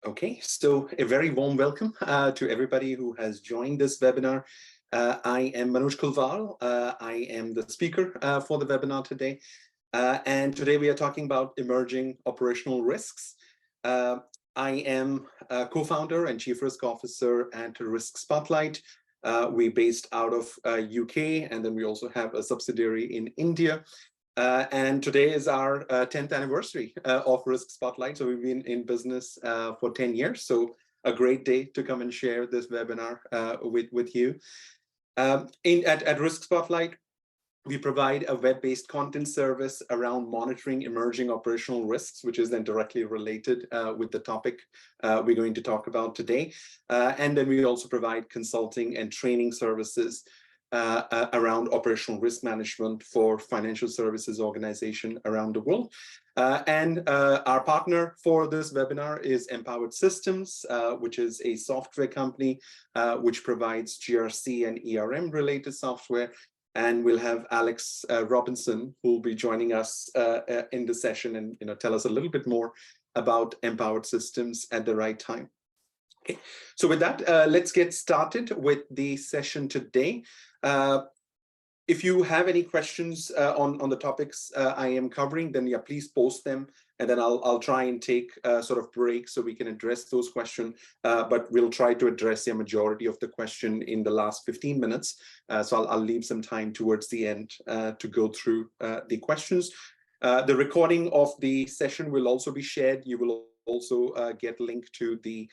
Okay, so a very warm welcome to everybody who has joined this webinar. I am Manoj Kulwal. I am the speaker for the webinar today. And today we are talking about emerging operational risks. I am a co-founder and chief risk officer at RiskSpotlight. We're based out of UK, and then we also have a subsidiary in India. And today is our 10th anniversary of RiskSpotlight. So we've been in business for 10 years. So a great day to come and share this webinar with you. At RiskSpotlight, we provide a web-based content service around monitoring emerging operational risks, which is then directly related with the topic we're going to talk about today. And then we also provide consulting and training services around operational risk management for financial services organizations around the world. And our partner for this webinar is Empowered Systems, which is a software company which provides GRC and ERM related software. And we'll have Alex Robinson, who will be joining us in the session and tell us a little bit more about Empowered Systems at the right time. Okay, so with that, let's get started with the session today. If you have any questions on the topics I am covering, then yeah, please post them, and then I'll try and take a sort of break so we can address those questions. But we'll try to address the majority of the question in the last 15 minutes. So I'll leave some time towards the end to go through the questions. The recording of the session will also be shared. You will also get a link to the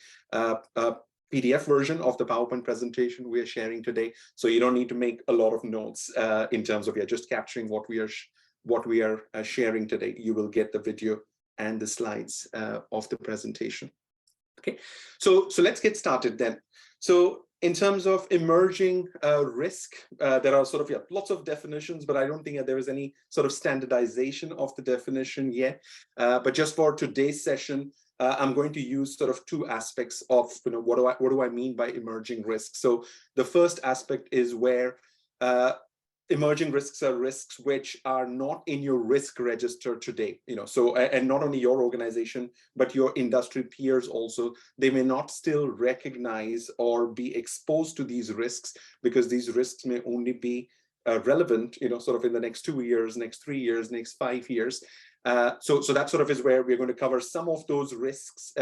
PDF version of the PowerPoint presentation we are sharing today. So you don't need to make a lot of notes in terms of just capturing what we are sharing today. You will get the video and the slides of the presentation. Okay, so let's get started then. So in terms of emerging risk, there are sort of lots of definitions, but I don't think that there is any sort of standardization of the definition yet. But just for today's session, I'm going to use sort of two aspects of what do I mean by emerging risks. So the first aspect is where emerging risks are risks which are not in your risk register today, so, and not only your organization, but your industry peers also, they may not still recognize or be exposed to these risks, because these risks may only be relevant, sort of in the next 2 years, next 3 years, next 5 years. So that sort of is where we're going to cover some of those risks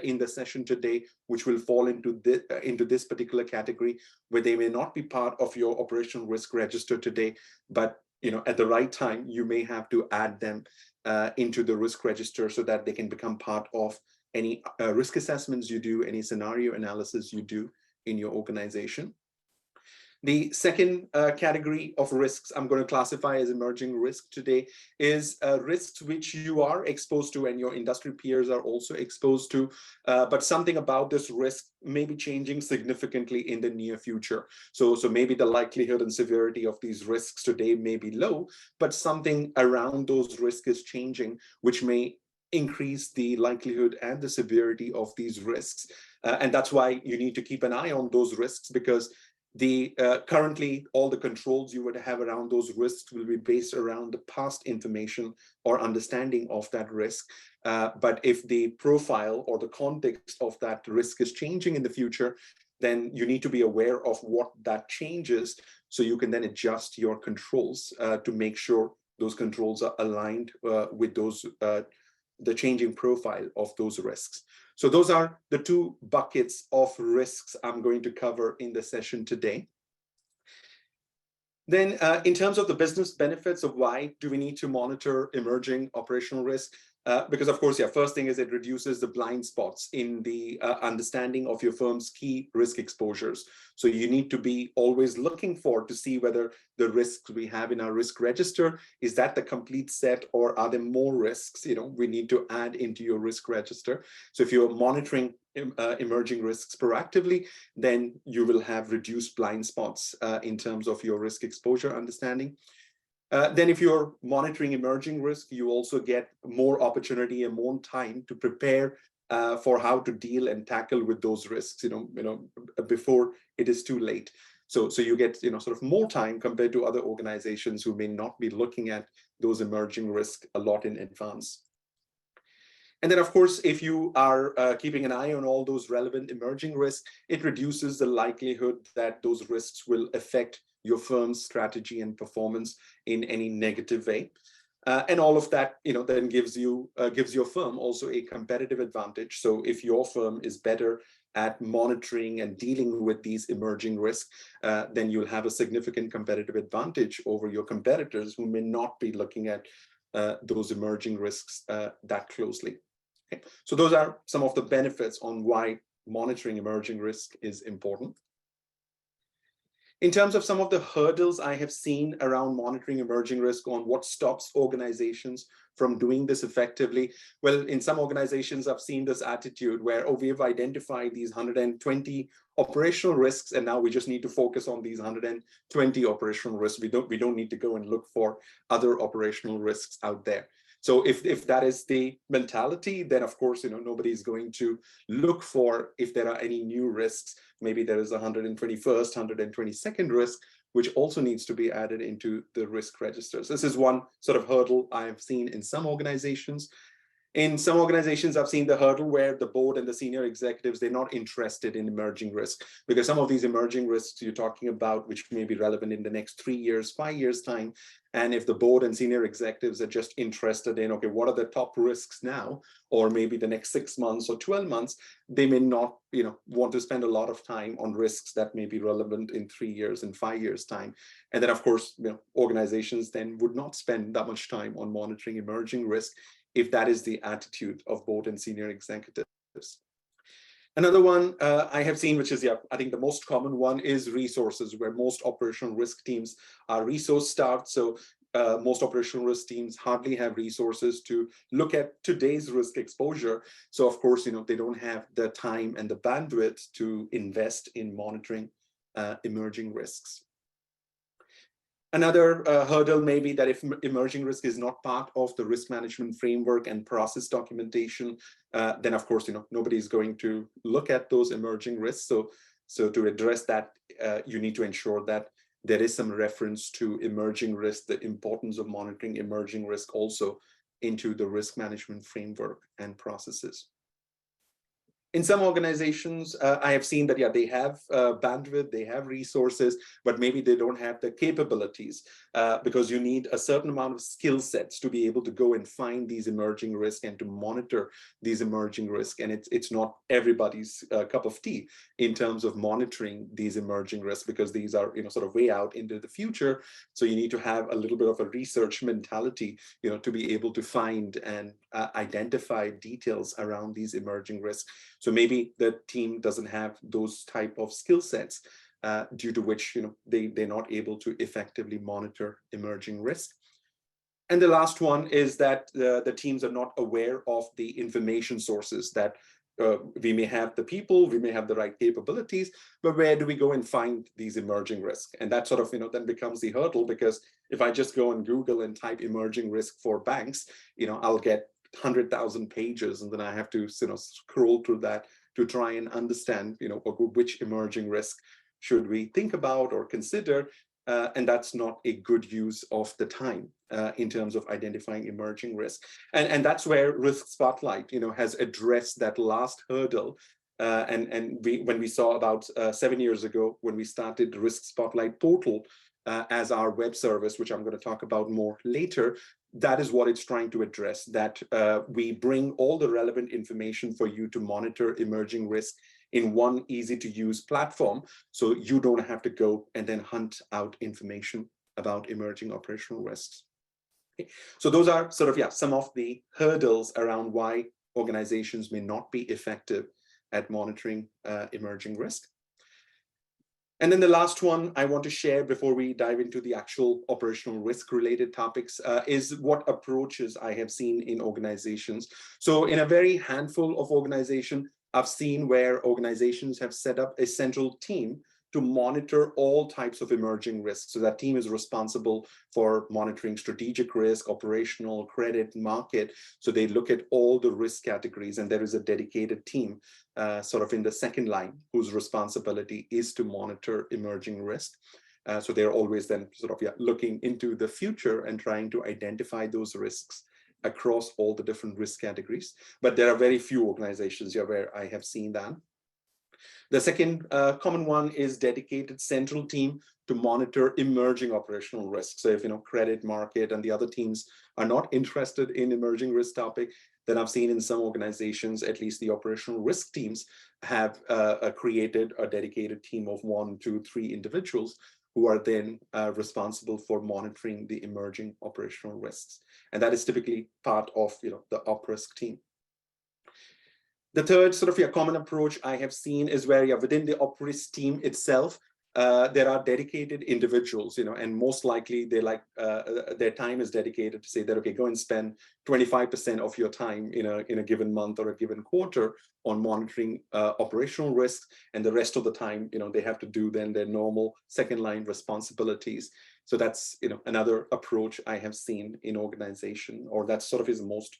in the session today, which will fall into this particular category, where they may not be part of your operational risk register today, but at the right time, you may have to add them into the risk register so that they can become part of any risk assessments you do, any scenario analysis you do in your organization. The second category of risks I'm going to classify as emerging risk today is risks which you are exposed to and your industry peers are also exposed to, but something about this risk may be changing significantly in the near future. So maybe the likelihood and severity of these risks today may be low, but something around those risks is changing, which may increase the likelihood and the severity of these risks. And that's why you need to keep an eye on those risks, because currently all the controls you would have around those risks will be based around the past information or understanding of that risk. But if the profile or the context of that risk is changing in the future, then you need to be aware of what that changes, so you can then adjust your controls to make sure those controls are aligned with those the changing profile of those risks. So those are the two buckets of risks I'm going to cover in the session today. Then in terms of the business benefits of why do we need to monitor emerging operational risk? Because of course, first thing is it reduces the blind spots in the understanding of your firm's key risk exposures. So you need to be always looking to see whether the risks we have in our risk register, is that the complete set, or are there more risks we need to add into your risk register? So if you're monitoring emerging risks proactively, then you will have reduced blind spots in terms of your risk exposure understanding. Then if you're monitoring emerging risk, you also get more opportunity and more time to prepare for how to deal and tackle with those risks, before it is too late. So you get sort of more time compared to other organizations who may not be looking at those emerging risks a lot in advance. And then, of course, if you are keeping an eye on all those relevant emerging risks, it reduces the likelihood that those risks will affect your firm's strategy and performance in any negative way. And all of that, then gives your firm also a competitive advantage. So if your firm is better at monitoring and dealing with these emerging risks, then you'll have a significant competitive advantage over your competitors who may not be looking at those emerging risks that closely. Okay. So those are some of the benefits on why monitoring emerging risk is important. In terms of some of the hurdles I have seen around monitoring emerging risk, on what stops organizations from doing this effectively. Well, in some organizations, I've seen this attitude where, oh, we've identified these 120 operational risks, and now we just need to focus on these 120 operational risks. We don't need to go and look for other operational risks out there. So if that is the mentality, then of course, nobody's going to look for if there are any new risks. Maybe there is a 121st, 122nd risk, which also needs to be added into the risk registers. This is one sort of hurdle I've seen in some organizations. In some organizations, I've seen the hurdle where the board and the senior executives, they're not interested in emerging risk, because some of these emerging risks you're talking about, which may be relevant in the next 3 years, 5 years time. And if the board and senior executives are just interested in, okay, what are the top risks now, or maybe the next 6 months or 12 months, they may not, want to spend a lot of time on risks that may be relevant in 3 years and 5 years time. And then, of course, organizations then would not spend that much time on monitoring emerging risk if that is the attitude of board and senior executives. Another one I have seen, which is, I think the most common one, is resources, where most operational risk teams are resource starved. So most operational risk teams hardly have resources to look at today's risk exposure. So of course, they don't have the time and the bandwidth to invest in monitoring emerging risks. Another hurdle may be that if emerging risk is not part of the risk management framework and process documentation, then of course, nobody's going to look at those emerging risks. So to address that, you need to ensure that there is some reference to emerging risk, the importance of monitoring emerging risk also into the risk management framework and processes. In some organizations, I have seen that, they have bandwidth, they have resources, but maybe they don't have the capabilities because you need a certain amount of skill sets to be able to go and find these emerging risks and to monitor these emerging risks. And it's not everybody's cup of tea in terms of monitoring these emerging risks, because these are, sort of way out into the future. So you need to have a little bit of a research mentality, to be able to find and identify details around these emerging risks. So maybe the team doesn't have those type of skill sets due to which they're not able to effectively monitor emerging risk. And the last one is that the teams are not aware of the information sources that we may have the people, we may have the right capabilities, but where do we go and find these emerging risks? And that sort of then becomes the hurdle, because if I just go on Google and type emerging risk for banks, I'll get 100,000 pages, and then I have to scroll through that to try and understand which emerging risk should we think about or consider, and that's not a good use of the time in terms of identifying emerging risk. And that's where RiskSpotlight has addressed that last hurdle. And when we saw about 7 years ago, when we started the RiskSpotlight portal as our web service, which I'm going to talk about more later, that is what it's trying to address, that we bring all the relevant information for you to monitor emerging risk in one easy to use platform, so you don't have to go and then hunt out information about emerging operational risks. Okay. So those are sort of, some of the hurdles around why organizations may not be effective at monitoring emerging risk. And then the last one I want to share before we dive into the actual operational risk related topics is what approaches I have seen in organizations. So in a very handful of organizations, I've seen where organizations have set up a central team to monitor all types of emerging risks. So that team is responsible for monitoring strategic risk, operational, credit, market. So they look at all the risk categories, and there is a dedicated team sort of in the second line whose responsibility is to monitor emerging risk. So they're always then sort of looking into the future and trying to identify those risks across all the different risk categories. But there are very few organizations here where I have seen that. The second common one is dedicated central team to monitor emerging operational risks. So if credit market and the other teams are not interested in emerging risk topic, then I've seen in some organizations, at least the operational risk teams have created a dedicated team of 1, 2, 3 individuals who are then responsible for monitoring the emerging operational risks. And that is typically part of the op risk team. The third sort of common approach I have seen is where within the op risk team itself, there are dedicated individuals, and most likely they their time is dedicated to say that, okay, go and spend 25% of your time in a given month or a given quarter on monitoring operational risks, and the rest of the time, they have to do then their normal second line responsibilities. So that's another approach I have seen in organization, or that sort of is the most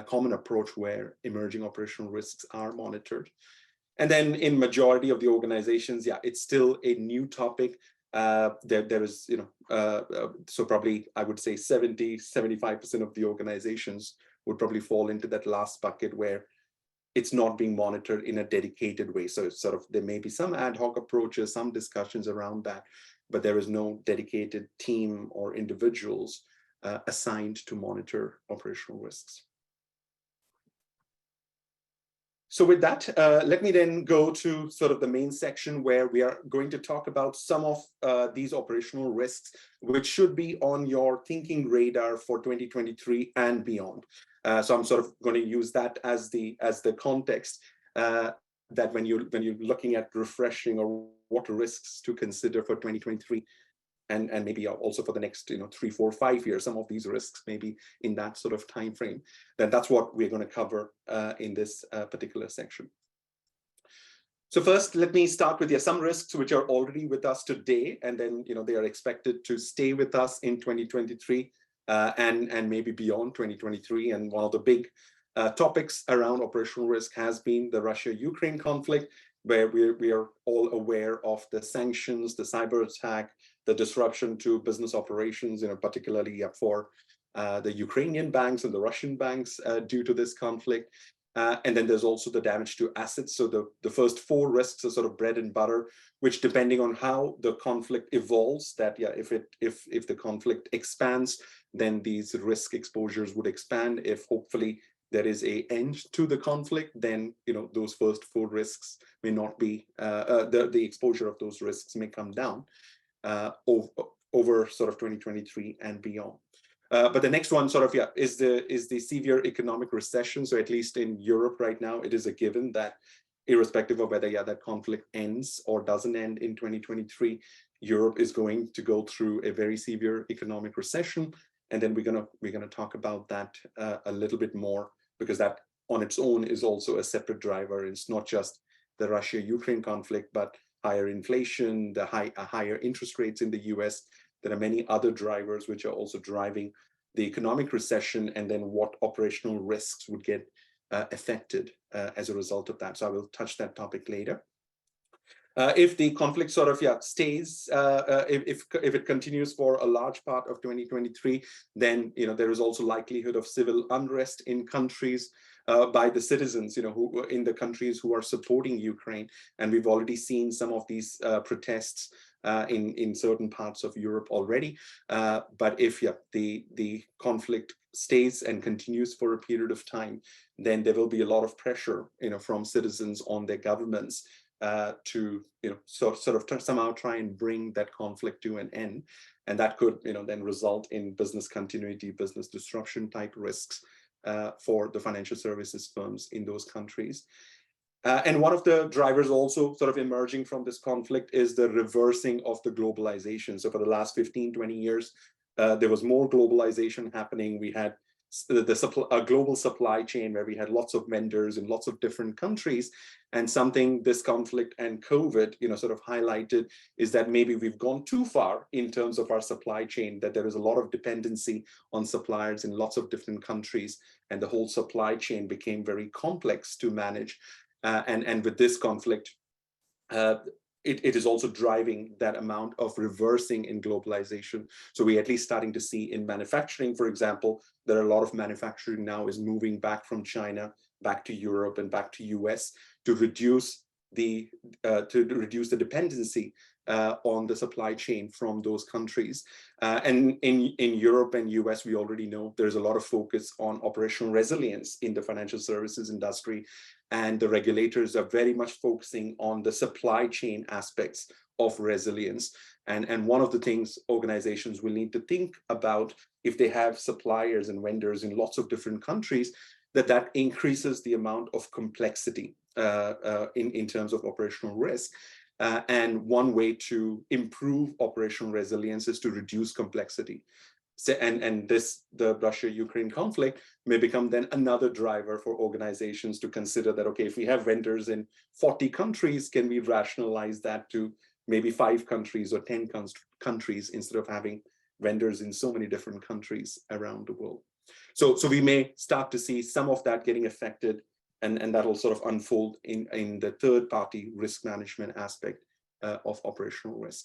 common approach where emerging operational risks are monitored. And then in majority of the organizations, it's still a new topic. There is, so probably I would say 75% of the organizations would probably fall into that last bucket where it's not being monitored in a dedicated way. So it's sort of, there may be some ad hoc approaches, some discussions around that, but there is no dedicated team or individuals assigned to monitor operational risks. So with that, let me then go to sort of the main section where we are going to talk about some of these operational risks, which should be on your thinking radar for 2023 and beyond. So I'm sort of going to use that as the context that when you're looking at refreshing or what risks to consider for 2023. And maybe also for the next 3, 4, 5 years, some of these risks maybe in that sort of time frame. Then that's what we're going to cover in this particular section. So first, let me start with some risks which are already with us today, and then they are expected to stay with us in 2023 and maybe beyond 2023. And one of the big topics around operational risk has been the Russia-Ukraine conflict, where we are all aware of the sanctions, the cyber attack, the disruption to business operations, particularly for the Ukrainian banks and the Russian banks due to this conflict. And then there's also the damage to assets. So the first 4 risks are sort of bread and butter, which depending on how the conflict evolves, that if the conflict expands, then these risk exposures would expand. If hopefully there is an end to the conflict, then those first 4 risks may not be the exposure of those risks may come down over sort of 2023 and beyond. But the next one sort of is the severe economic recession. So at least in Europe right now, it is a given that irrespective of whether that conflict ends or doesn't end in 2023, Europe is going to go through a very severe economic recession. And then we're gonna talk about that a little bit more, because that on its own is also a separate driver. It's not just the Russia-Ukraine conflict, but higher inflation, the higher interest rates in the US. There are many other drivers which are also driving the economic recession, and then what operational risks would get affected as a result of that. So I will touch that topic later. If the conflict sort of stays, if it continues for a large part of 2023, then there is also likelihood of civil unrest in countries by the citizens, who in the countries who are supporting Ukraine, and we've already seen some of these protests in certain parts of Europe already. But if the conflict stays and continues for a period of time, then there will be a lot of pressure, from citizens on their governments to sort of somehow try and bring that conflict to an end, and that could then result in business continuity, business disruption type risks for the financial services firms in those countries. And one of the drivers also sort of emerging from this conflict is the reversing of the globalization. So for the last 15, 20 years, there was more globalization happening. We had a global supply chain where we had lots of vendors in lots of different countries. And something this conflict and COVID, sort of highlighted is that maybe we've gone too far in terms of our supply chain, that there is a lot of dependency on suppliers in lots of different countries, and the whole supply chain became very complex to manage. And with this conflict, it is also driving that amount of reversing in globalization. So we're at least starting to see in manufacturing, for example, that a lot of manufacturing now is moving back from China, back to Europe and back to US to reduce the dependency on the supply chain from those countries. And in Europe and US, we already know there's a lot of focus on operational resilience in the financial services industry. And the regulators are very much focusing on the supply chain aspects of resilience. And one of the things organizations will need to think about, if they have suppliers and vendors in lots of different countries, that increases the amount of complexity in terms of operational risk. And one way to improve operational resilience is to reduce complexity. So, and the Russia-Ukraine conflict may become then another driver for organizations to consider that, okay, if we have vendors in 40 countries, can we rationalize that to maybe 5 countries or 10 countries instead of having vendors in so many different countries around the world? So we may start to see some of that getting affected, and that will sort of unfold in the third-party risk management aspect of operational risk.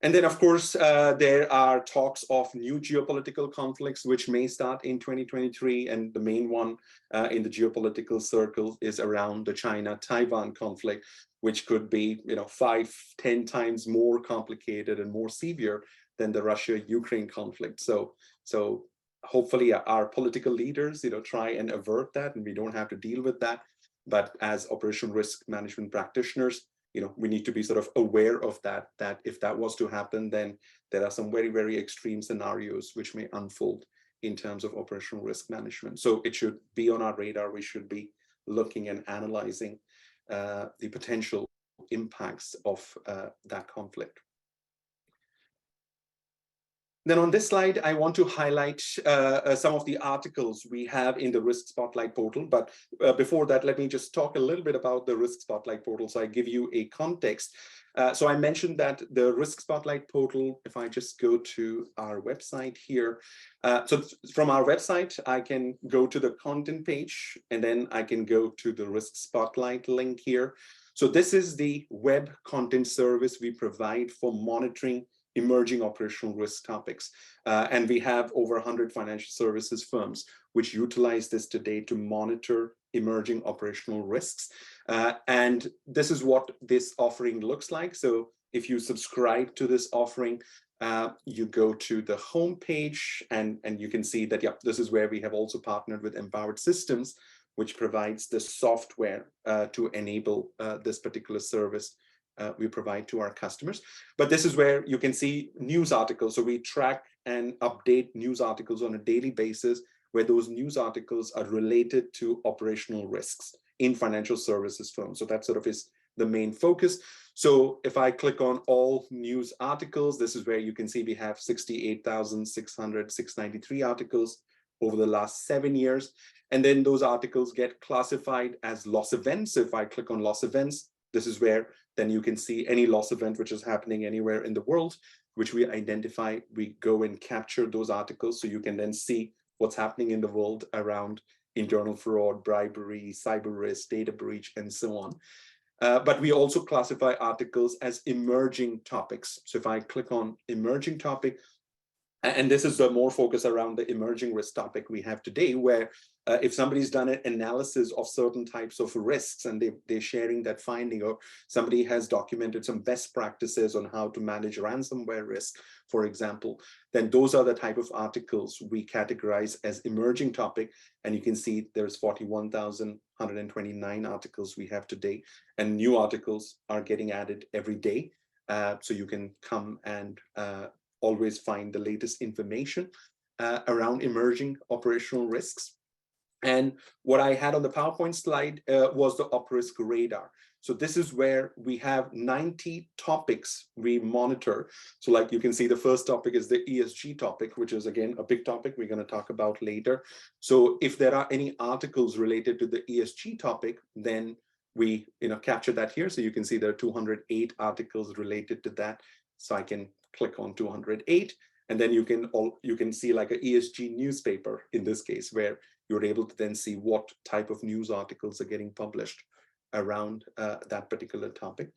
And then, of course, there are talks of new geopolitical conflicts, which may start in 2023. And the main one in the geopolitical circle is around the China-Taiwan conflict, which could be 5-10 times more complicated and more severe than the Russia-Ukraine conflict. So hopefully our political leaders try and avert that, and we don't have to deal with that. But as operational risk management practitioners, we need to be sort of aware of that if that was to happen, then there are some very, very extreme scenarios which may unfold in terms of operational risk management. So it should be on our radar. We should be looking and analyzing the potential impacts of that conflict. Then on this slide, I want to highlight some of the articles we have in the Risk Spotlight portal. But before that, let me just talk a little bit about the Risk Spotlight portal, so I give you a context. So I mentioned that the Risk Spotlight portal, if I just go to our website here, so from our website, I can go to the content page, and then I can go to the Risk Spotlight link here. So this is the web content service we provide for monitoring emerging operational risk topics. And we have over 100 financial services firms which utilize this today to monitor emerging operational risks. And this is what this offering looks like. So if you subscribe to this offering, you go to the homepage, and you can see that, yeah, this is where we have also partnered with Empowered Systems, which provides the software to enable this particular service we provide to our customers. But this is where you can see news articles. So we track and update news articles on a daily basis, where those news articles are related to operational risks in financial services firms. So that sort of is the main focus. So if I click on all news articles, this is where you can see we have 693 articles over the last 7 years. And then those articles get classified as loss events. So if I click on loss events, this is where then you can see any loss event which is happening anywhere in the world, which we identify. We go and capture those articles, so you can then see what's happening in the world around internal fraud, bribery, cyber risk, data breach, and so on. But we also classify articles as emerging topics. So if I click on emerging topic, and this is the more focus around the emerging risk topic we have today, where if somebody's done an analysis of certain types of risks and they're sharing that finding, or somebody has documented some best practices on how to manage ransomware risk, for example, then those are the type of articles we categorize as emerging topic. And you can see there's 41,129 articles we have today, and new articles are getting added every day. So you can come and always find the latest information around emerging operational risks. And what I had on the PowerPoint slide was the OpRisk radar. So this is where we have 90 topics we monitor. So like you can see, the first topic is the ESG topic, which is again a big topic we're going to talk about later. So if there are any articles related to the ESG topic, then we capture that here. So you can see there are 208 articles related to that. So I can click on 208, and then you can see like a ESG newspaper in this case, where you're able to then see what type of news articles are getting published around that particular topic.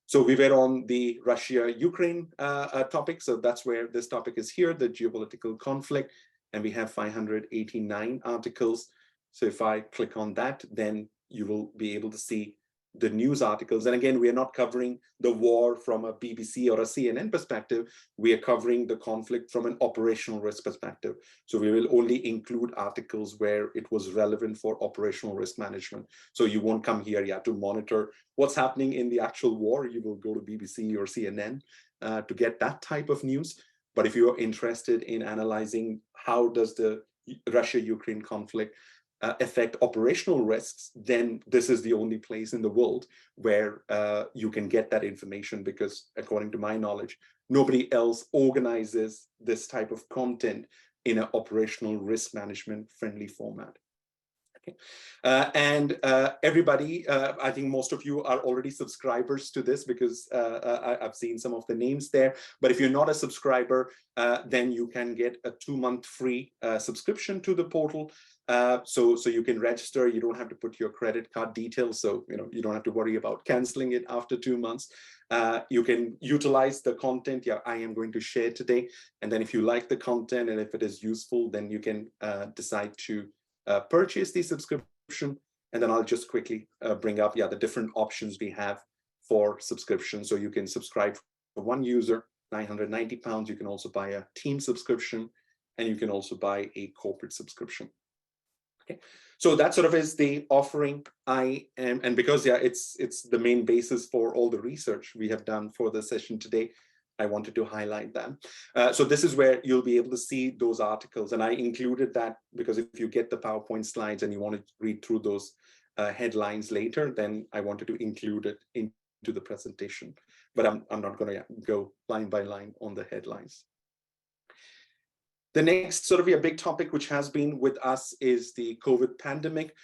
So we were on the Russia-Ukraine topic. So that's where this topic is here, the geopolitical conflict. And we have 589 articles. So if I click on that, then you will be able to see the news articles. And again, we are not covering the war from a BBC or a CNN perspective. We are covering the conflict from an operational risk perspective. So we will only include articles where it was relevant for operational risk management. So you won't come here yet to monitor what's happening in the actual war. You will go to BBC or CNN to get that type of news. But if you are interested in analyzing how does the Russia-Ukraine conflict affect operational risks, then this is the only place in the world where you can get that information, because according to my knowledge, nobody else organizes this type of content in an operational risk management friendly format. Okay. Everybody, I think most of you are already subscribers to this, because I've seen some of the names there. But if you're not a subscriber, then you can get a 2-month free subscription to the portal. So you can register. You don't have to put your credit card details, so you don't have to worry about canceling it after 2 months. You can utilize the content I am going to share today, and then if you like the content and if it is useful, then you can decide to purchase the subscription. And then I'll just quickly bring up the different options we have for subscription. So you can subscribe for one user, £990. You can also buy a team subscription, and you can also buy a corporate subscription. Okay, so that sort of is the offering and because it's the main basis for all the research we have done for the session today, I wanted to highlight that. So this is where you'll be able to see those articles, and I included that because if you get the PowerPoint slides and you want to read through those headlines later, then I wanted to include it into the presentation. But I'm not going to go line by line on the headlines. The next sort of a big topic which has been with us is the COVID pandemic.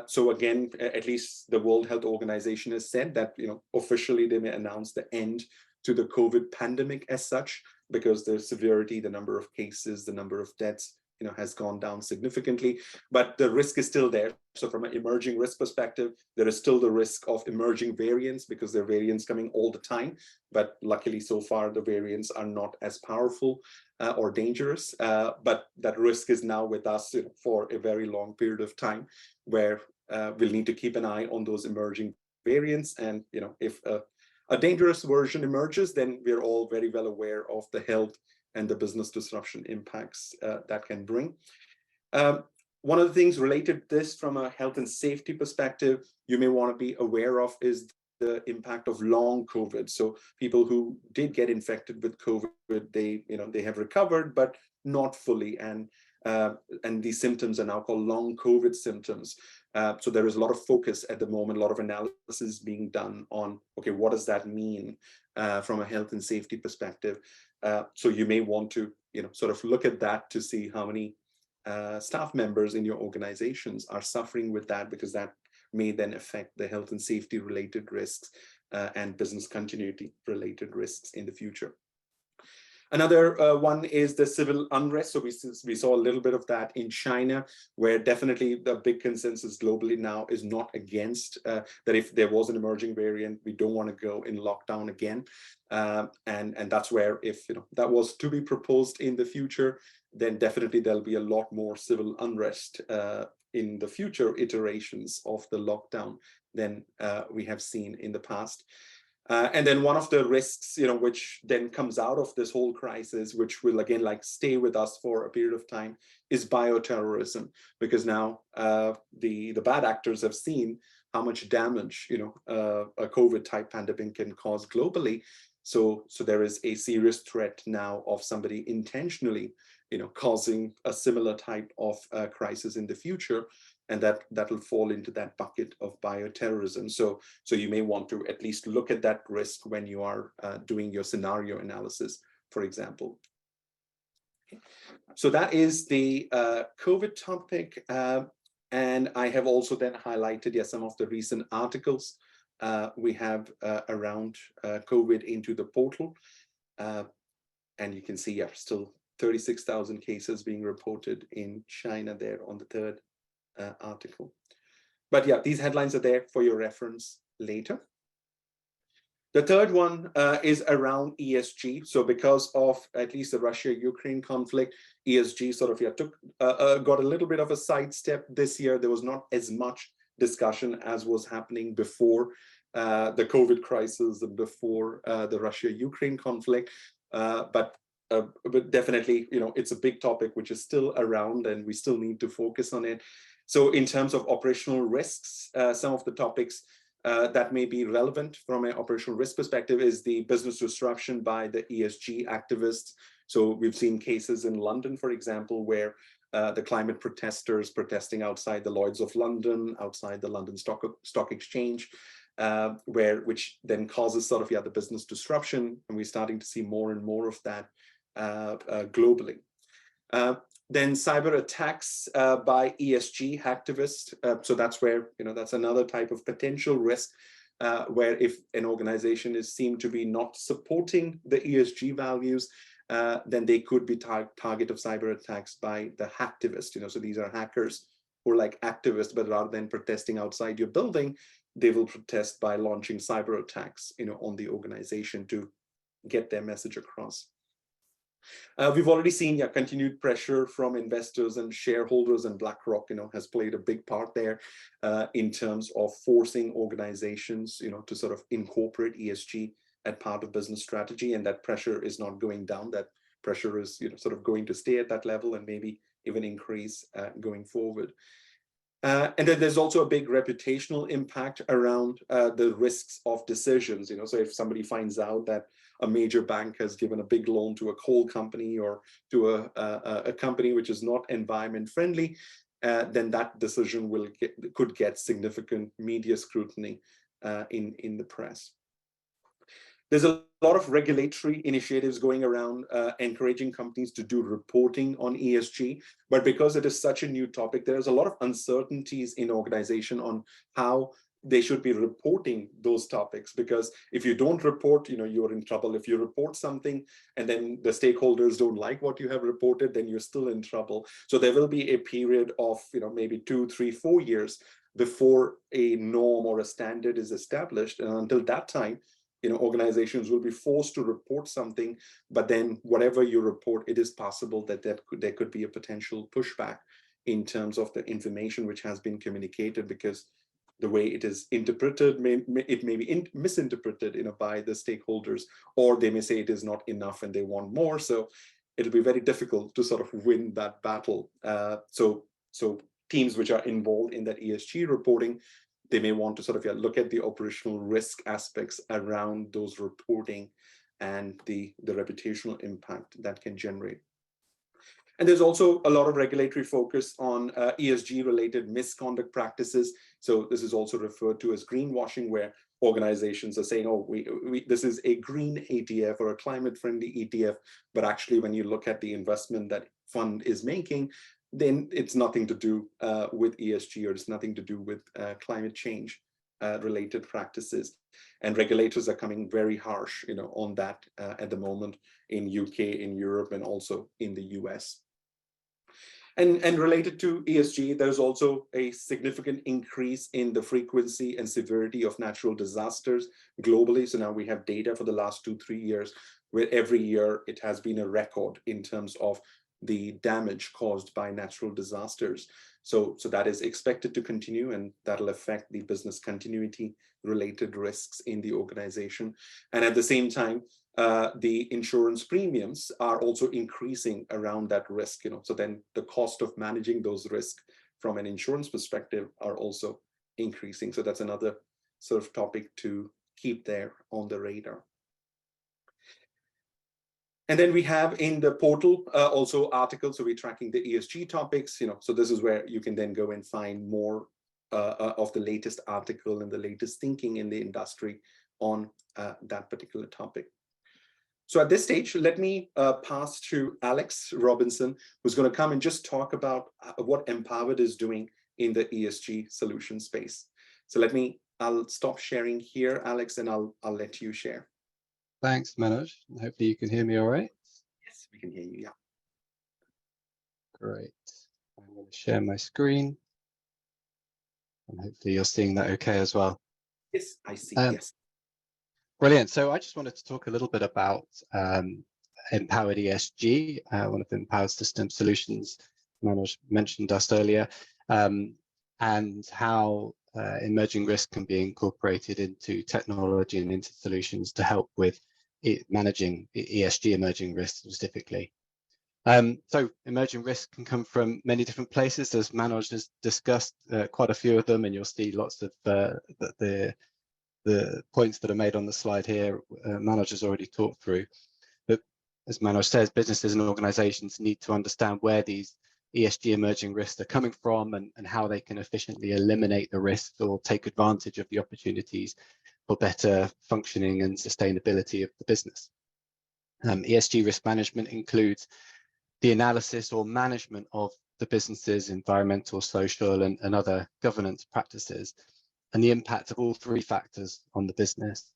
So again, at least the World Health Organization has said that officially they may announce the end to the COVID pandemic as such, because the severity, the number of cases, the number of deaths has gone down significantly, but the risk is still there. So from an emerging risk perspective, there is still the risk of emerging variants, because there are variants coming all the time. But luckily, so far, the variants are not as powerful or dangerous. But that risk is now with us for a very long period of time, where we'll need to keep an eye on those emerging variants. And if a dangerous version emerges, then we're all very well aware of the health and the business disruption impacts that can bring. One of the things related to this from a health and safety perspective, you may want to be aware of is the impact of long COVID. So people who did get infected with COVID, they have recovered, but not fully. And these symptoms are now called long COVID symptoms. So there is a lot of focus at the moment, a lot of analysis being done on, okay, what does that mean from a health and safety perspective? So you may want to, sort of look at that to see how many staff members in your organizations are suffering with that, because that may then affect the health and safety related risks and business continuity related risks in the future. Another one is the civil unrest. So we saw a little bit of that in China, where definitely the big consensus globally now is not against that. If there was an emerging variant, we don't want to go in lockdown again. And that's where, if that was to be proposed in the future, then definitely there'll be a lot more civil unrest in the future iterations of the lockdown than we have seen in the past. And then one of the risks, which then comes out of this whole crisis, which will again stay with us for a period of time, is bioterrorism, because now the bad actors have seen how much damage a COVID type pandemic can cause globally. So there is a serious threat now of somebody intentionally causing a similar type of crisis in the future, and that will fall into that bucket of bioterrorism. So you may want to at least look at that risk when you are doing your scenario analysis, for example. Okay. So that is the COVID topic. And I have also then highlighted some of the recent articles we have around COVID into the portal. And you can see still 36,000 cases being reported in China there on the third article. But yeah, these headlines are there for your reference later. The third one is around ESG. So because of at least the Russia-Ukraine conflict, ESG sort of got a little bit of a sidestep this year. There was not as much discussion as was happening before the COVID crisis and before the Russia-Ukraine conflict. But definitely, it's a big topic which is still around, and we still need to focus on it. So in terms of operational risks, some of the topics that may be relevant from an operational risk perspective is the business disruption by the ESG activists. So we've seen cases in London, for example, where the climate protesters protesting outside the Lloyd's of London, outside the London Stock Exchange, which then causes sort of the business disruption, and we're starting to see more and more of that globally. Then cyber attacks by ESG activists. So that's where, that's another type of potential risk where if an organization is seen to be not supporting the ESG values, then they could be target of cyber attacks by the hacktivists. So these are hackers who are like activists, but rather than protesting outside your building, they will protest by launching cyber attacks, on the organization to get their message across. We've already seen continued pressure from investors and shareholders, and BlackRock, has played a big part there in terms of forcing organizations, to sort of incorporate ESG as part of business strategy, and that pressure is not going down. That pressure is, sort of going to stay at that level and maybe even increase going forward. And then there's also a big reputational impact around the risks of decisions. So if somebody finds out that a major bank has given a big loan to a coal company or to a company which is not environment friendly, then that decision could get significant media scrutiny in the press. There's a lot of regulatory initiatives going around encouraging companies to do reporting on ESG, but because it is such a new topic, there's a lot of uncertainties in organization on how they should be reporting those topics, because if you don't report, you're in trouble. If you report something and then the stakeholders don't like what you have reported, then you're still in trouble. So there will be a period of, maybe 2, 3, 4 years before a norm or a standard is established. And until that time, organizations will be forced to report something, but then whatever you report, it is possible that there could be a potential pushback in terms of the information which has been communicated, because the way it is interpreted, it may be misinterpreted, by the stakeholders, or they may say it is not enough and they want more. So it'll be very difficult to sort of win that battle. So teams which are involved in that ESG reporting, they may want to sort of look at the operational risk aspects around those reporting and the reputational impact that can generate. And there's also a lot of regulatory focus on ESG-related misconduct practices. So this is also referred to as greenwashing, where organizations are saying, oh, this is a green ETF or a climate-friendly ETF, but actually when you look at the investment that fund is making, then it's nothing to do with ESG, or it's nothing to do with climate change related practices. And regulators are coming very harsh, on that at the moment in UK, in Europe, and also in the US. And related to ESG, there's also a significant increase in the frequency and severity of natural disasters globally. So now we have data for the last 2-3 years, where every year it has been a record in terms of the damage caused by natural disasters. So that is expected to continue, and that'll affect the business continuity related risks in the organization. And at the same time, the insurance premiums are also increasing around that risk, so then the cost of managing those risks from an insurance perspective are also increasing. So that's another sort of topic to keep there on the radar. And then we have in the portal also articles, so we're tracking the ESG topics, so this is where you can then go and find more of the latest article and the latest thinking in the industry on that particular topic. So at this stage, let me pass to Alex Robinson, who's going to come and just talk about what Empowered is doing in the ESG solution space. So I'll stop sharing here, Alex, and I'll let you share. Thanks, Manoj. Hopefully you can hear me all right. Yes, we can hear you, yeah. Great. I'm going to share my screen. and hopefully you're seeing that okay as well. Yes, I see. Um, Yes. Brilliant. So I just wanted to talk a little bit about Empowered ESG, one of the Empowered System solutions Manoj mentioned us earlier, and how emerging risk can be incorporated into technology and into solutions to help with managing ESG emerging risks specifically. So emerging risk can come from many different places, as Manoj has discussed quite a few of them, and you'll see lots of the points that are made on the slide here. Manoj has already talked through. But as Manoj says, businesses and organizations need to understand where these ESG emerging risks are coming from and how they can efficiently eliminate the risks or take advantage of the opportunities for better functioning and sustainability of the business. ESG risk management includes the analysis or management of the business's environmental, social, and other governance practices, and the impact of all three factors on the business.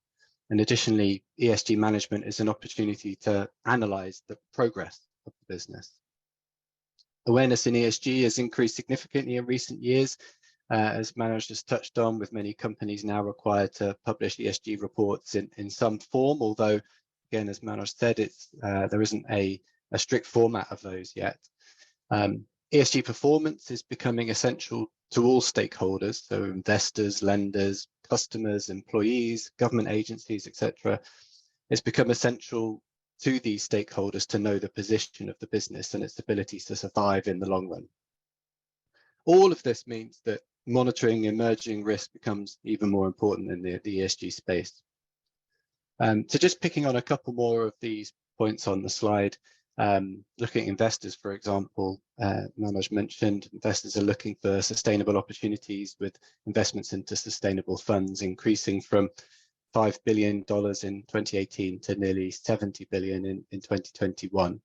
And additionally, ESG management is an opportunity to analyze the progress of the business. Awareness in ESG has increased significantly in recent years, as Manoj just touched on, with many companies now required to publish ESG reports in some form, although, again, as Manoj said, there isn't a strict format of those yet. ESG performance is becoming essential to all stakeholders, so investors, lenders, customers, employees, government agencies, etc. It's become essential to these stakeholders to know the position of the business and its ability to survive in the long run. All of this means that monitoring emerging risk becomes even more important in the ESG space. So just picking on a couple more of these points on the slide, looking at investors, for example, Manoj mentioned investors are looking for sustainable opportunities with investments into sustainable funds increasing from $5 billion in 2018 to nearly $70 billion in 2021.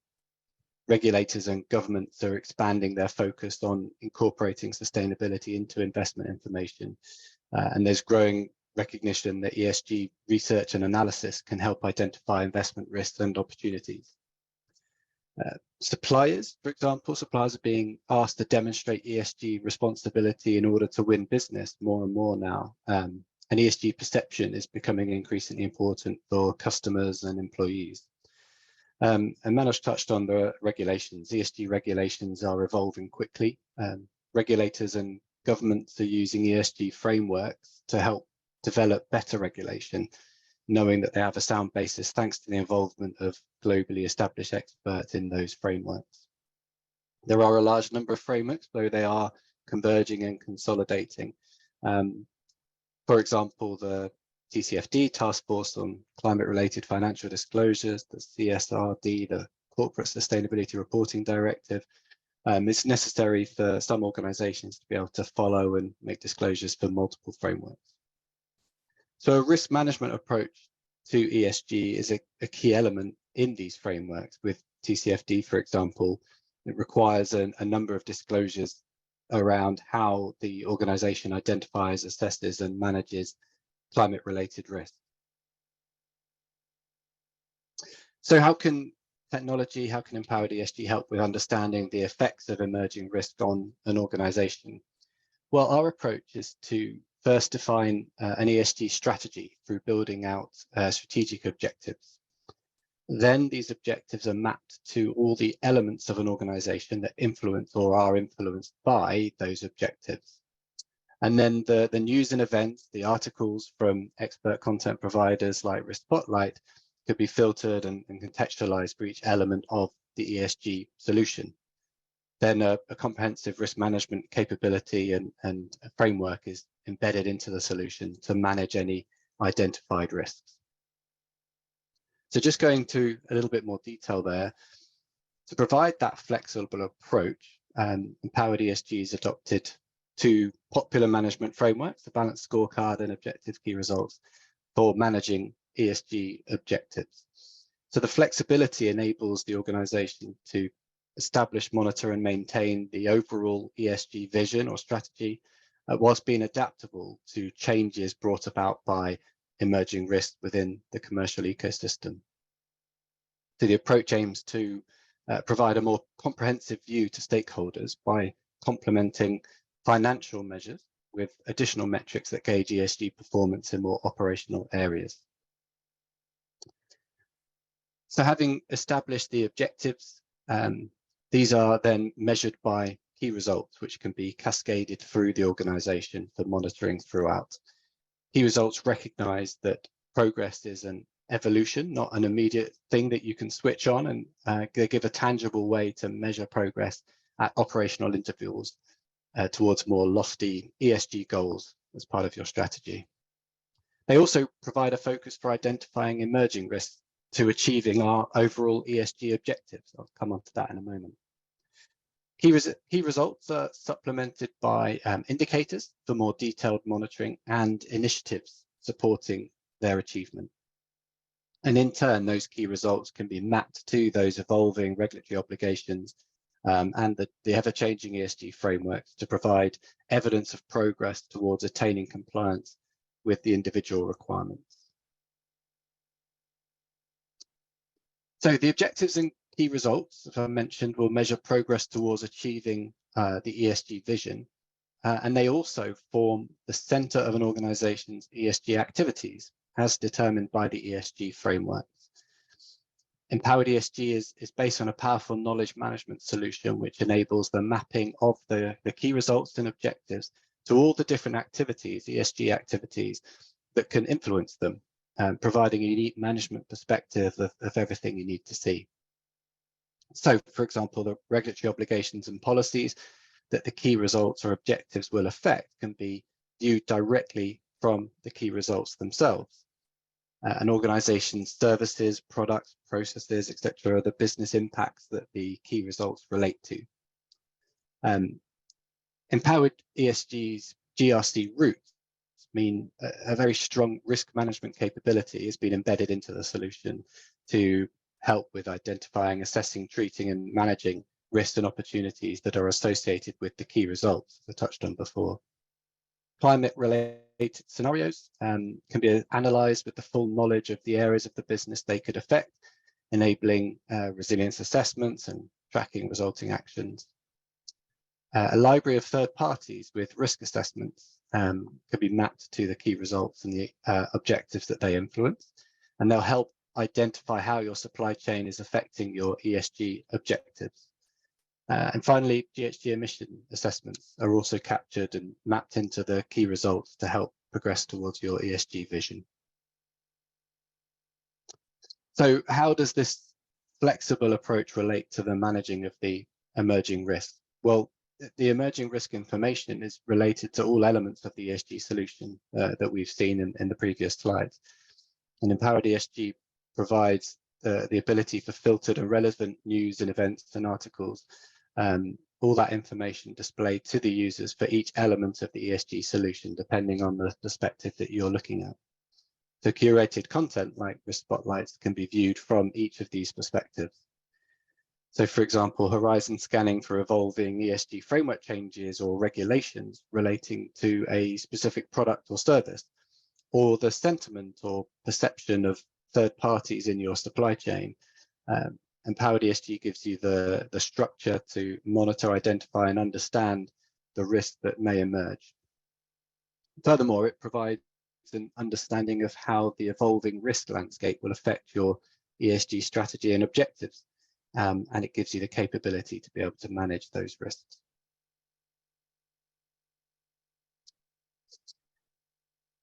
Regulators and governments are expanding their focus on incorporating sustainability into investment information, and there's growing recognition that ESG research and analysis can help identify investment risks and opportunities. Suppliers, for example, suppliers are being asked to demonstrate ESG responsibility in order to win business more and more now. And ESG perception is becoming increasingly important for customers and employees. And Manoj touched on the regulations. ESG regulations are evolving quickly. Regulators and governments are using ESG frameworks to help develop better regulation, knowing that they have a sound basis thanks to the involvement of globally established experts in those frameworks. There are a large number of frameworks, though they are converging and consolidating. For example, the TCFD, Task Force on Climate-Related Financial Disclosures, the CSRD, the Corporate Sustainability Reporting Directive. It's necessary for some organizations to be able to follow and make disclosures for multiple frameworks. So a risk management approach to ESG is a key element in these frameworks. With TCFD, for example, it requires a number of disclosures around how the organization identifies, assesses, and manages climate-related risk. So how can technology, how can Empowered ESG help with understanding the effects of emerging risk on an organization? Well, our approach is to first define an ESG strategy through building out strategic objectives. Then these objectives are mapped to all the elements of an organization that influence or are influenced by those objectives. And then the news and events, the articles from expert content providers like RiskSpotlight could be filtered and contextualized for each element of the ESG solution. Then a comprehensive risk management capability and a framework is embedded into the solution to manage any identified risks. So just going to a little bit more detail there, to provide that flexible approach, Empowered ESG is adopted two popular management frameworks, the balanced scorecard and objective key results, for managing ESG objectives. So the flexibility enables the organization to establish, monitor, and maintain the overall ESG vision or strategy, whilst being adaptable to changes brought about by emerging risks within the commercial ecosystem. So the approach aims to provide a more comprehensive view to stakeholders by complementing financial measures with additional metrics that gauge ESG performance in more operational areas. So having established the objectives, these are then measured by key results, which can be cascaded through the organization for monitoring throughout. Key results recognize that progress is an evolution, not an immediate thing that you can switch on, and they give a tangible way to measure progress at operational intervals towards more lofty ESG goals as part of your strategy. They also provide a focus for identifying emerging risks to achieving our overall ESG objectives. I'll come on to that in a moment. Key results are supplemented by indicators for more detailed monitoring and initiatives supporting their achievement. And in turn, those key results can be mapped to those evolving regulatory obligations and the ever-changing ESG frameworks to provide evidence of progress towards attaining compliance with the individual requirements. So the objectives and key results, as I mentioned, will measure progress towards achieving the ESG vision, and they also form the center of an organization's ESG activities as determined by the ESG frameworks. Empowered ESG is based on a powerful knowledge management solution which enables the mapping of the key results and objectives to all the different activities, ESG activities, that can influence them, providing a unique management perspective of everything you need to see. So, for example, the regulatory obligations and policies that the key results or objectives will affect can be viewed directly from the key results themselves. An organization's services, products, processes, etc., are the business impacts that the key results relate to. Empowered ESG's GRC roots mean a very strong risk management capability has been embedded into the solution to help with identifying, assessing, treating, and managing risks and opportunities that are associated with the key results I touched on before. Climate-related scenarios can be analysed with the full knowledge of the areas of the business they could affect, enabling resilience assessments and tracking resulting actions. A library of third parties with risk assessments can be mapped to the key results and the objectives that they influence, and they'll help identify how your supply chain is affecting your ESG objectives. And finally, GHG emission assessments are also captured and mapped into the key results to help progress towards your ESG vision. So how does this flexible approach relate to the managing of the emerging risks? Well, the emerging risk information is related to all elements of the ESG solution that we've seen in the previous slides. And Empowered ESG provides the ability for filtered and relevant news and events and articles, all that information displayed to the users for each element of the ESG solution, depending on the perspective that you're looking at. So curated content like RiskSpotlight's can be viewed from each of these perspectives. So for example, horizon scanning for evolving ESG framework changes or regulations relating to a specific product or service, or the sentiment or perception of third parties in your supply chain. Empowered ESG gives you the structure to monitor, identify, and understand the risks that may emerge. Furthermore, it provides an understanding of how the evolving risk landscape will affect your ESG strategy and objectives, and it gives you the capability to be able to manage those risks.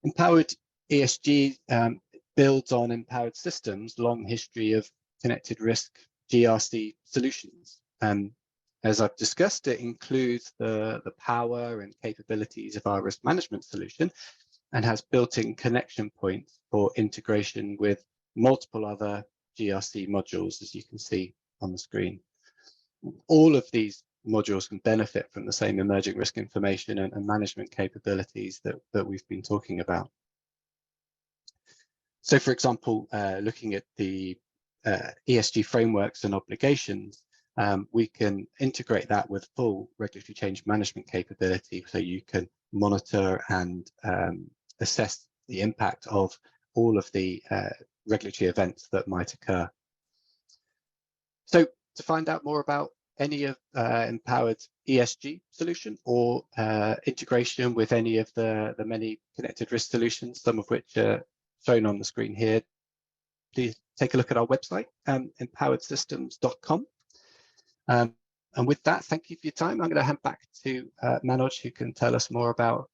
Empowered ESG builds on Empowered Systems' long history of connected risk GRC solutions. As I've discussed, it includes the power and capabilities of our risk management solution and has built-in connection points for integration with multiple other GRC modules, as you can see on the screen. All of these modules can benefit from the same emerging risk information and management capabilities that we've been talking about. So, for example, looking at the ESG frameworks and obligations, we can integrate that with full regulatory change management capability, so you can monitor and assess the impact of all of the regulatory events that might occur. So to find out more about any of Empowered ESG solution or integration with any of the many connected risk solutions, some of which are shown on the screen here, please take a look at our website, empoweredsystems.com. And with that, thank you for your time. I'm going to hand back to Manoj, who can tell us more about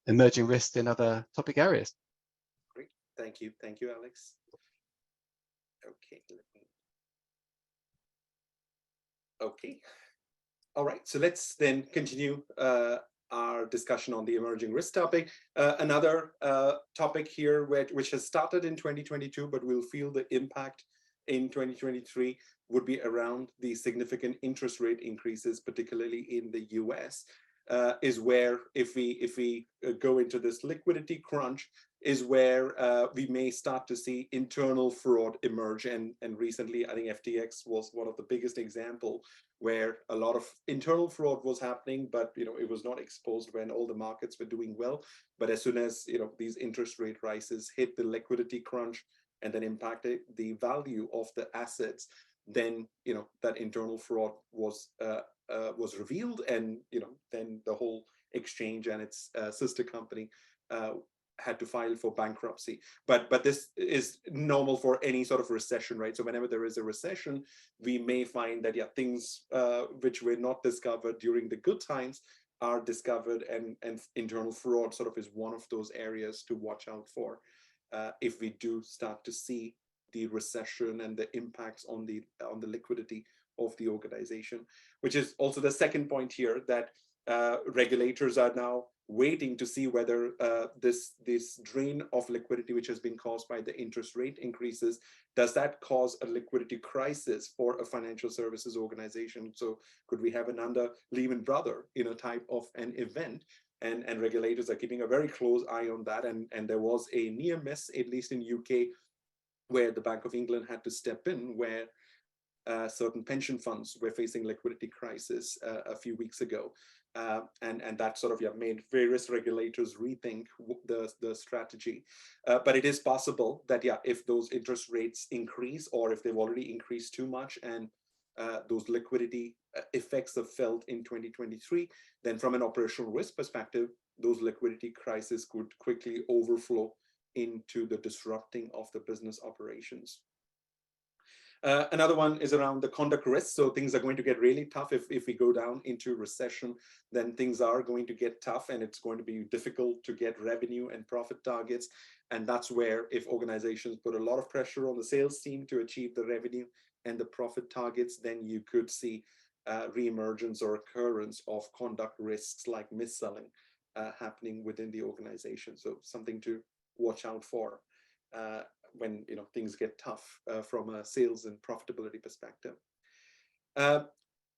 emerging risks in other topic areas. Great. Thank you. Thank you, Alex. Okay. Okay. All right. So let's then continue our discussion on the emerging risk topic. Another topic here which has started in 2022, but will feel the impact in 2023 would be around the significant interest rate increases, particularly in the US, is where if we go into this liquidity crunch, is where we may start to see internal fraud emerge. And recently, I think FTX was one of the biggest example where a lot of internal fraud was happening, but it was not exposed when all the markets were doing well. But as soon as these interest rate rises hit the liquidity crunch and then impacted the value of the assets, then that internal fraud was revealed, and then the whole exchange and its sister company had to file for bankruptcy. But this is normal for any sort of recession, right? So whenever there is a recession, we may find that things which were not discovered during the good times are discovered, and internal fraud sort of is one of those areas to watch out for if we do start to see the recession and the impacts on the liquidity of the organization, which is also the second point here, that regulators are now waiting to see whether this drain of liquidity, which has been caused by the interest rate increases, does that cause a liquidity crisis for a financial services organization? So could we have another Lehman Brothers type of an event? And regulators are keeping a very close eye on that. And there was a near miss, at least in UK, where the Bank of England had to step in, where certain pension funds were facing liquidity crisis a few weeks ago. And that sort of made various regulators rethink the strategy. But it is possible that, if those interest rates increase, or if they've already increased too much and those liquidity effects are felt in 2023, then from an operational risk perspective, those liquidity crises could quickly overflow into the disrupting of the business operations. Another one is around the conduct risk. So things are going to get really tough if we go down into recession. Then things are going to get tough, and it's going to be difficult to get revenue and profit targets. And that's where, if organizations put a lot of pressure on the sales team to achieve the revenue and the profit targets, then you could see reemergence or occurrence of conduct risks like mis-selling happening within the organization. So something to watch out for when things get tough from a sales and profitability perspective.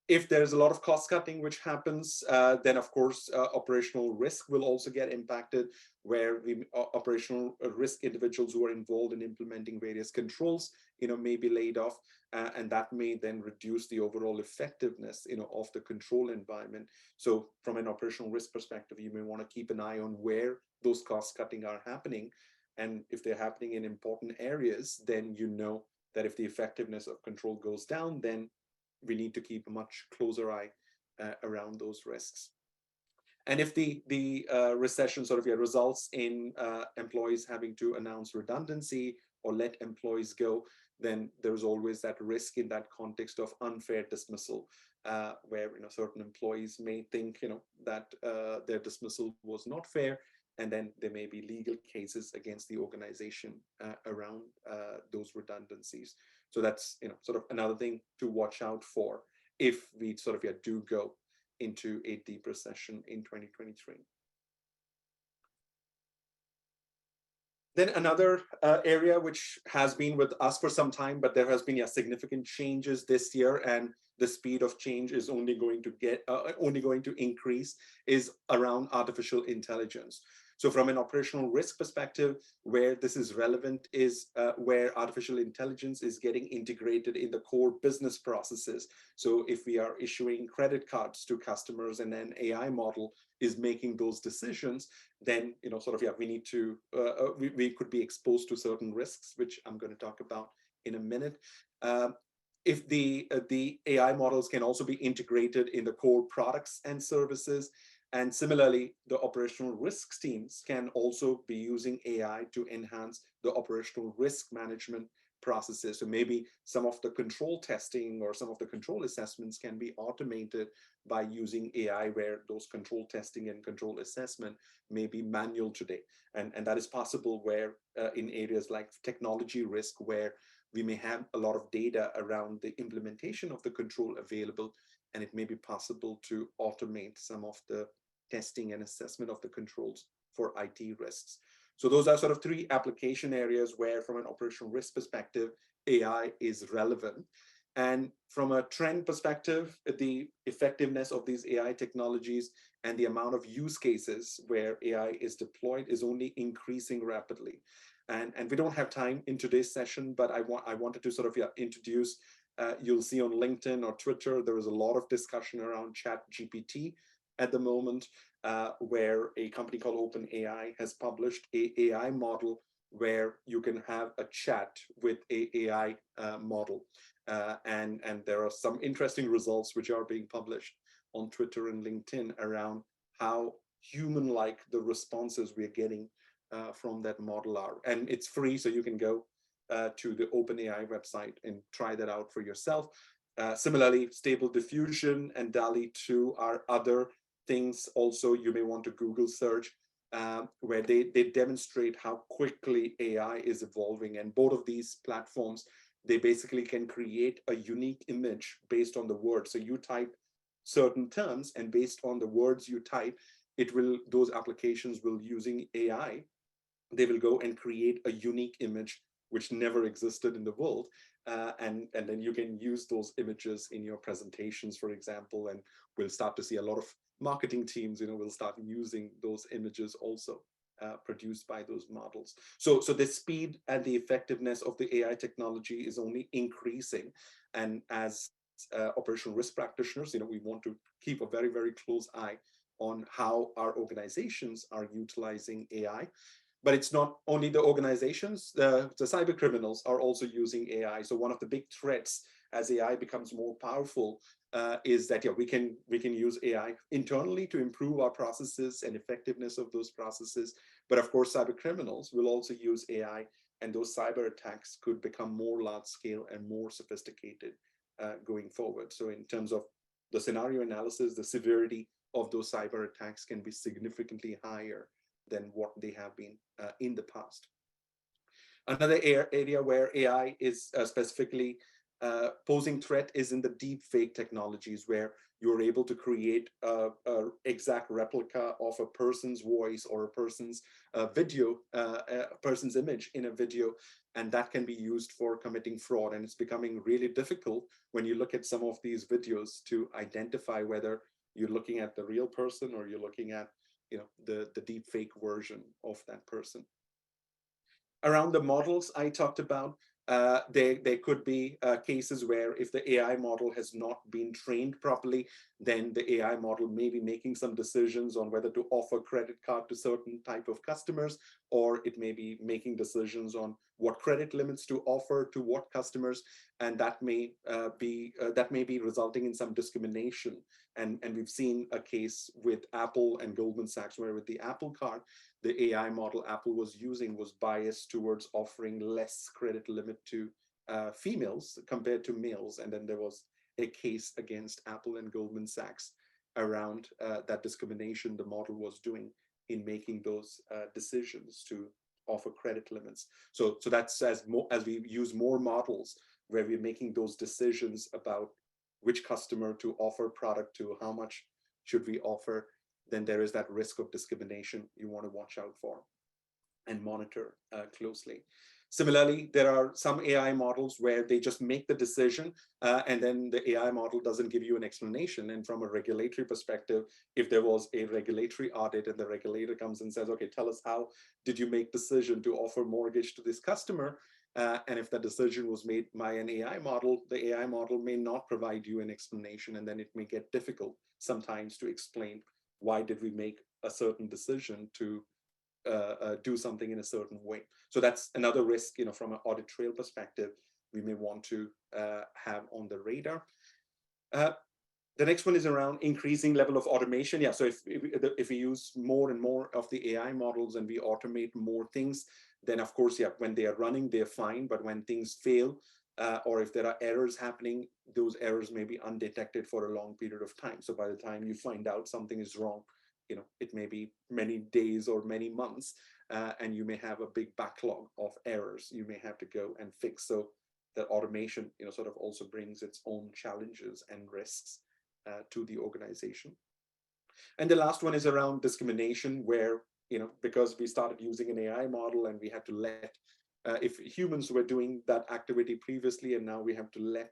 If there's a lot of cost cutting which happens, then of course operational risk will also get impacted, where the operational risk individuals who are involved in implementing various controls may be laid off, and that may then reduce the overall effectiveness of the control environment. So from an operational risk perspective, you may want to keep an eye on where those cost cutting are happening. And if they're happening in important areas, then that if the effectiveness of control goes down, then we need to keep a much closer eye around those risks. And if the recession sort of results in employees having to announce redundancy or let employees go, then there's always that risk in that context of unfair dismissal, where certain employees may think that their dismissal was not fair, and then there may be legal cases against the organization around those redundancies. So that's sort of another thing to watch out for if we sort of do go into a deep recession in 2023. Then another area which has been with us for some time, but there has been significant changes this year, and the speed of change is only going to increase, is around artificial intelligence. So from an operational risk perspective, where this is relevant is where artificial intelligence is getting integrated in the core business processes. So if we are issuing credit cards to customers and an AI model is making those decisions, then we need to we could be exposed to certain risks, which I'm going to talk about in a minute. if the AI models can also be integrated in the core products and services. And similarly, the operational risks teams can also be using AI to enhance the operational risk management processes. So maybe some of the control testing or some of the control assessments can be automated by using AI, where those control testing and control assessment may be manual today. And that is possible where in areas like technology risk, where we may have a lot of data around the implementation of the control available, and it may be possible to automate some of the testing and assessment of the controls for IT risks. So those are sort of three application areas where, from an operational risk perspective, AI is relevant. And from a trend perspective, the effectiveness of these AI technologies and the amount of use cases where AI is deployed is only increasing rapidly. And we don't have time in today's session, but I wanted to sort of introduce, you'll see on LinkedIn or Twitter, there is a lot of discussion around ChatGPT at the moment, where a company called OpenAI has published an AI model where you can have a chat with an AI model. And there are some interesting results which are being published on Twitter and LinkedIn around how human-like the responses we're getting from that model are. And it's free, so you can go to the OpenAI website and try that out for yourself. Similarly, Stable Diffusion and DALL-E 2 are other things also you may want to Google search, where they demonstrate how quickly AI is evolving. And both of these platforms, they basically can create a unique image based on the words. So you type certain terms, and based on the words you type, those applications will, using AI, they will go and create a unique image which never existed in the world. And then you can use those images in your presentations, for example, and we'll start to see a lot of marketing teams, will start using those images also produced by those models. So the speed and the effectiveness of the AI technology is only increasing. And as operational risk practitioners, we want to keep a very, very close eye on how our organizations are utilizing AI. But it's not only the organizations, the cyber criminals are also using AI. So one of the big threats as AI becomes more powerful is that we can use AI internally to improve our processes and effectiveness of those processes. But of course, cyber criminals will also use AI, and those cyber attacks could become more large scale and more sophisticated going forward. So in terms of the scenario analysis, the severity of those cyber attacks can be significantly higher than what they have been in the past. Another area where AI is specifically posing threat is in the deep fake technologies, where you're able to create a exact replica of a person's voice or a person's video, a person's image in a video, and that can be used for committing fraud. And it's becoming really difficult when you look at some of these videos to identify whether you're looking at the real person or you're looking at the deep fake version of that person. Around the models I talked about, there could be cases where if the AI model has not been trained properly, then the AI model may be making some decisions on whether to offer credit card to certain type of customers, or it may be making decisions on what credit limits to offer to what customers, and that may be resulting in some discrimination. And we've seen a case with Apple and Goldman Sachs, where with the Apple Card, the AI model Apple was using was biased towards offering less credit limit to females compared to males. And then there was a case against Apple and Goldman Sachs around that discrimination the model was doing in making those decisions to offer credit limits. So that's as we use more models where we're making those decisions about which customer to offer product to, how much should we offer, then there is that risk of discrimination you want to watch out for and monitor closely. Similarly, there are some AI models where they just make the decision and then the AI model doesn't give you an explanation. And from a regulatory perspective, if there was a regulatory audit and the regulator comes and says, okay, tell us, how did you make decision to offer mortgage to this customer? And if that decision was made by an AI model, the AI model may not provide you an explanation, and then it may get difficult sometimes to explain why did we make a certain decision to do something in a certain way. So that's another risk, from an audit trail perspective, we may want to have on the radar. The next one is around increasing level of automation. Yeah, so if we use more and more of the AI models and we automate more things, then of course, yeah, when they are running, they're fine. But when things fail, or if there are errors happening, those errors may be undetected for a long period of time. So by the time you find out something is wrong, it may be many days or many months, and you may have a big backlog of errors you may have to go and fix. So that automation, sort of also brings its own challenges and risks to the organization. And the last one is around discrimination, where, because we started using an AI model and we had to let, if humans were doing that activity previously and now we have to let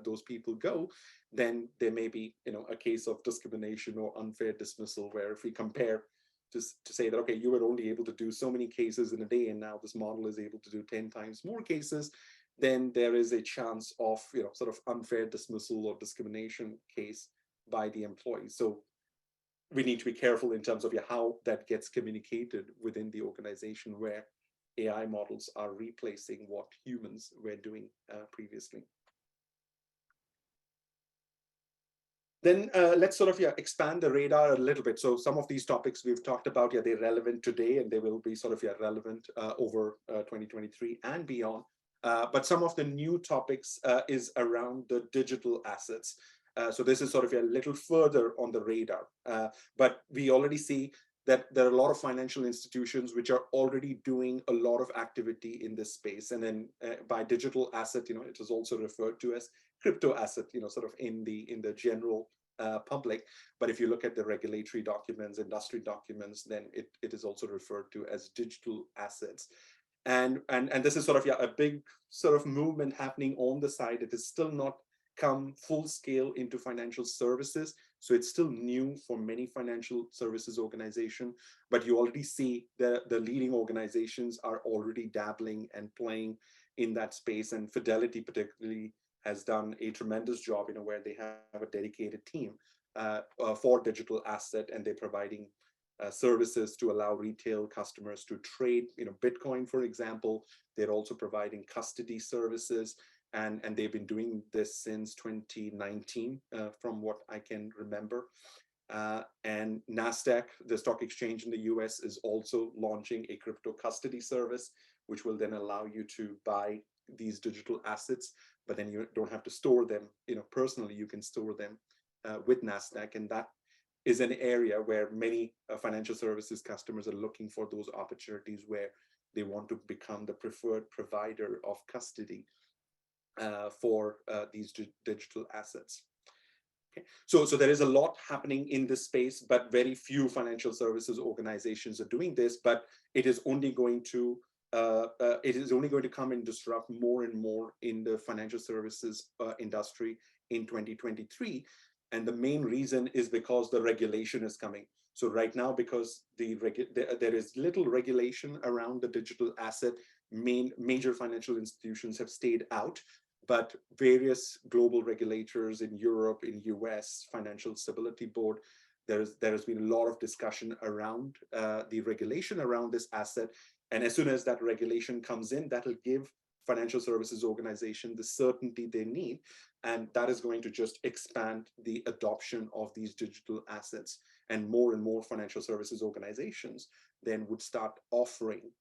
those people go, then there may be, a case of discrimination or unfair dismissal, where if we compare to say that, okay, you were only able to do so many cases in a day and now this model is able to do 10 times more cases, then there is a chance of, sort of unfair dismissal or discrimination case by the employee. So we need to be careful in terms of how that gets communicated within the organization, where AI models are replacing what humans were doing previously. Then let's sort of expand the radar a little bit. So some of these topics we've talked about, they're relevant today, and they will be sort of relevant over 2023 and beyond. But some of the new topics is around the digital assets. So this is sort of a little further on the radar. But we already see that there are a lot of financial institutions which are already doing a lot of activity in this space. And then by digital asset, it is also referred to as crypto asset, sort of in the general public. But if you look at the regulatory documents, industry documents, then it is also referred to as digital assets. And this is sort of a big sort of movement happening on the side. It is still not come full scale into financial services. So it's still new for many financial services organizations, but you already see the leading organizations are already dabbling and playing in that space. And Fidelity particularly has done a tremendous job, where they have a dedicated team for digital asset, and they're providing services to allow retail customers to trade, Bitcoin, for example. They're also providing custody services, and they've been doing this since 2019, from what I can remember. And NASDAQ, the stock exchange in the US, is also launching a crypto custody service, which will then allow you to buy these digital assets, but then you don't have to store them, personally. You can store them with NASDAQ, and that is an area where many financial services customers are looking for those opportunities, where they want to become the preferred provider of custody for these digital assets. Okay. So there is a lot happening in this space, but very few financial services organizations are doing this. But it is only going to come and disrupt more and more in the financial services industry in 2023. And the main reason is because the regulation is coming. So right now, because there is little regulation around the digital asset, major financial institutions have stayed out, but various global regulators in Europe, in US, Financial Stability Board, there has been a lot of discussion around the regulation around this asset. And as soon as that regulation comes in, that'll give financial services organization the certainty they need. And that is going to just expand the adoption of these digital assets. And more financial services organizations then would start offering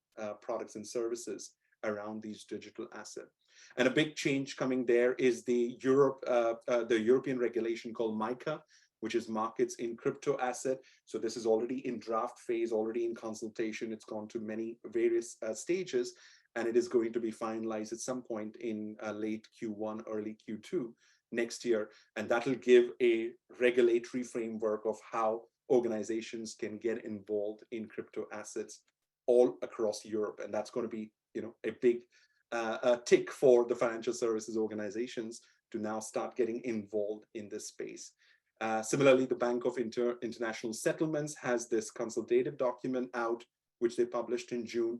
products and services around these digital assets. And a big change coming there is the European regulation called MiCA, which is Markets in Crypto Asset. So this is already in draft phase, already in consultation. It's gone to many various stages, and it is going to be finalized at some point in late Q1, early Q2 next year. And that'll give a regulatory framework of how organizations can get involved in crypto assets all across Europe. And that's going to be, a big tick for the financial services organizations to now start getting involved in this space. Similarly, the Bank of International Settlements has this consultative document out, which they published in June,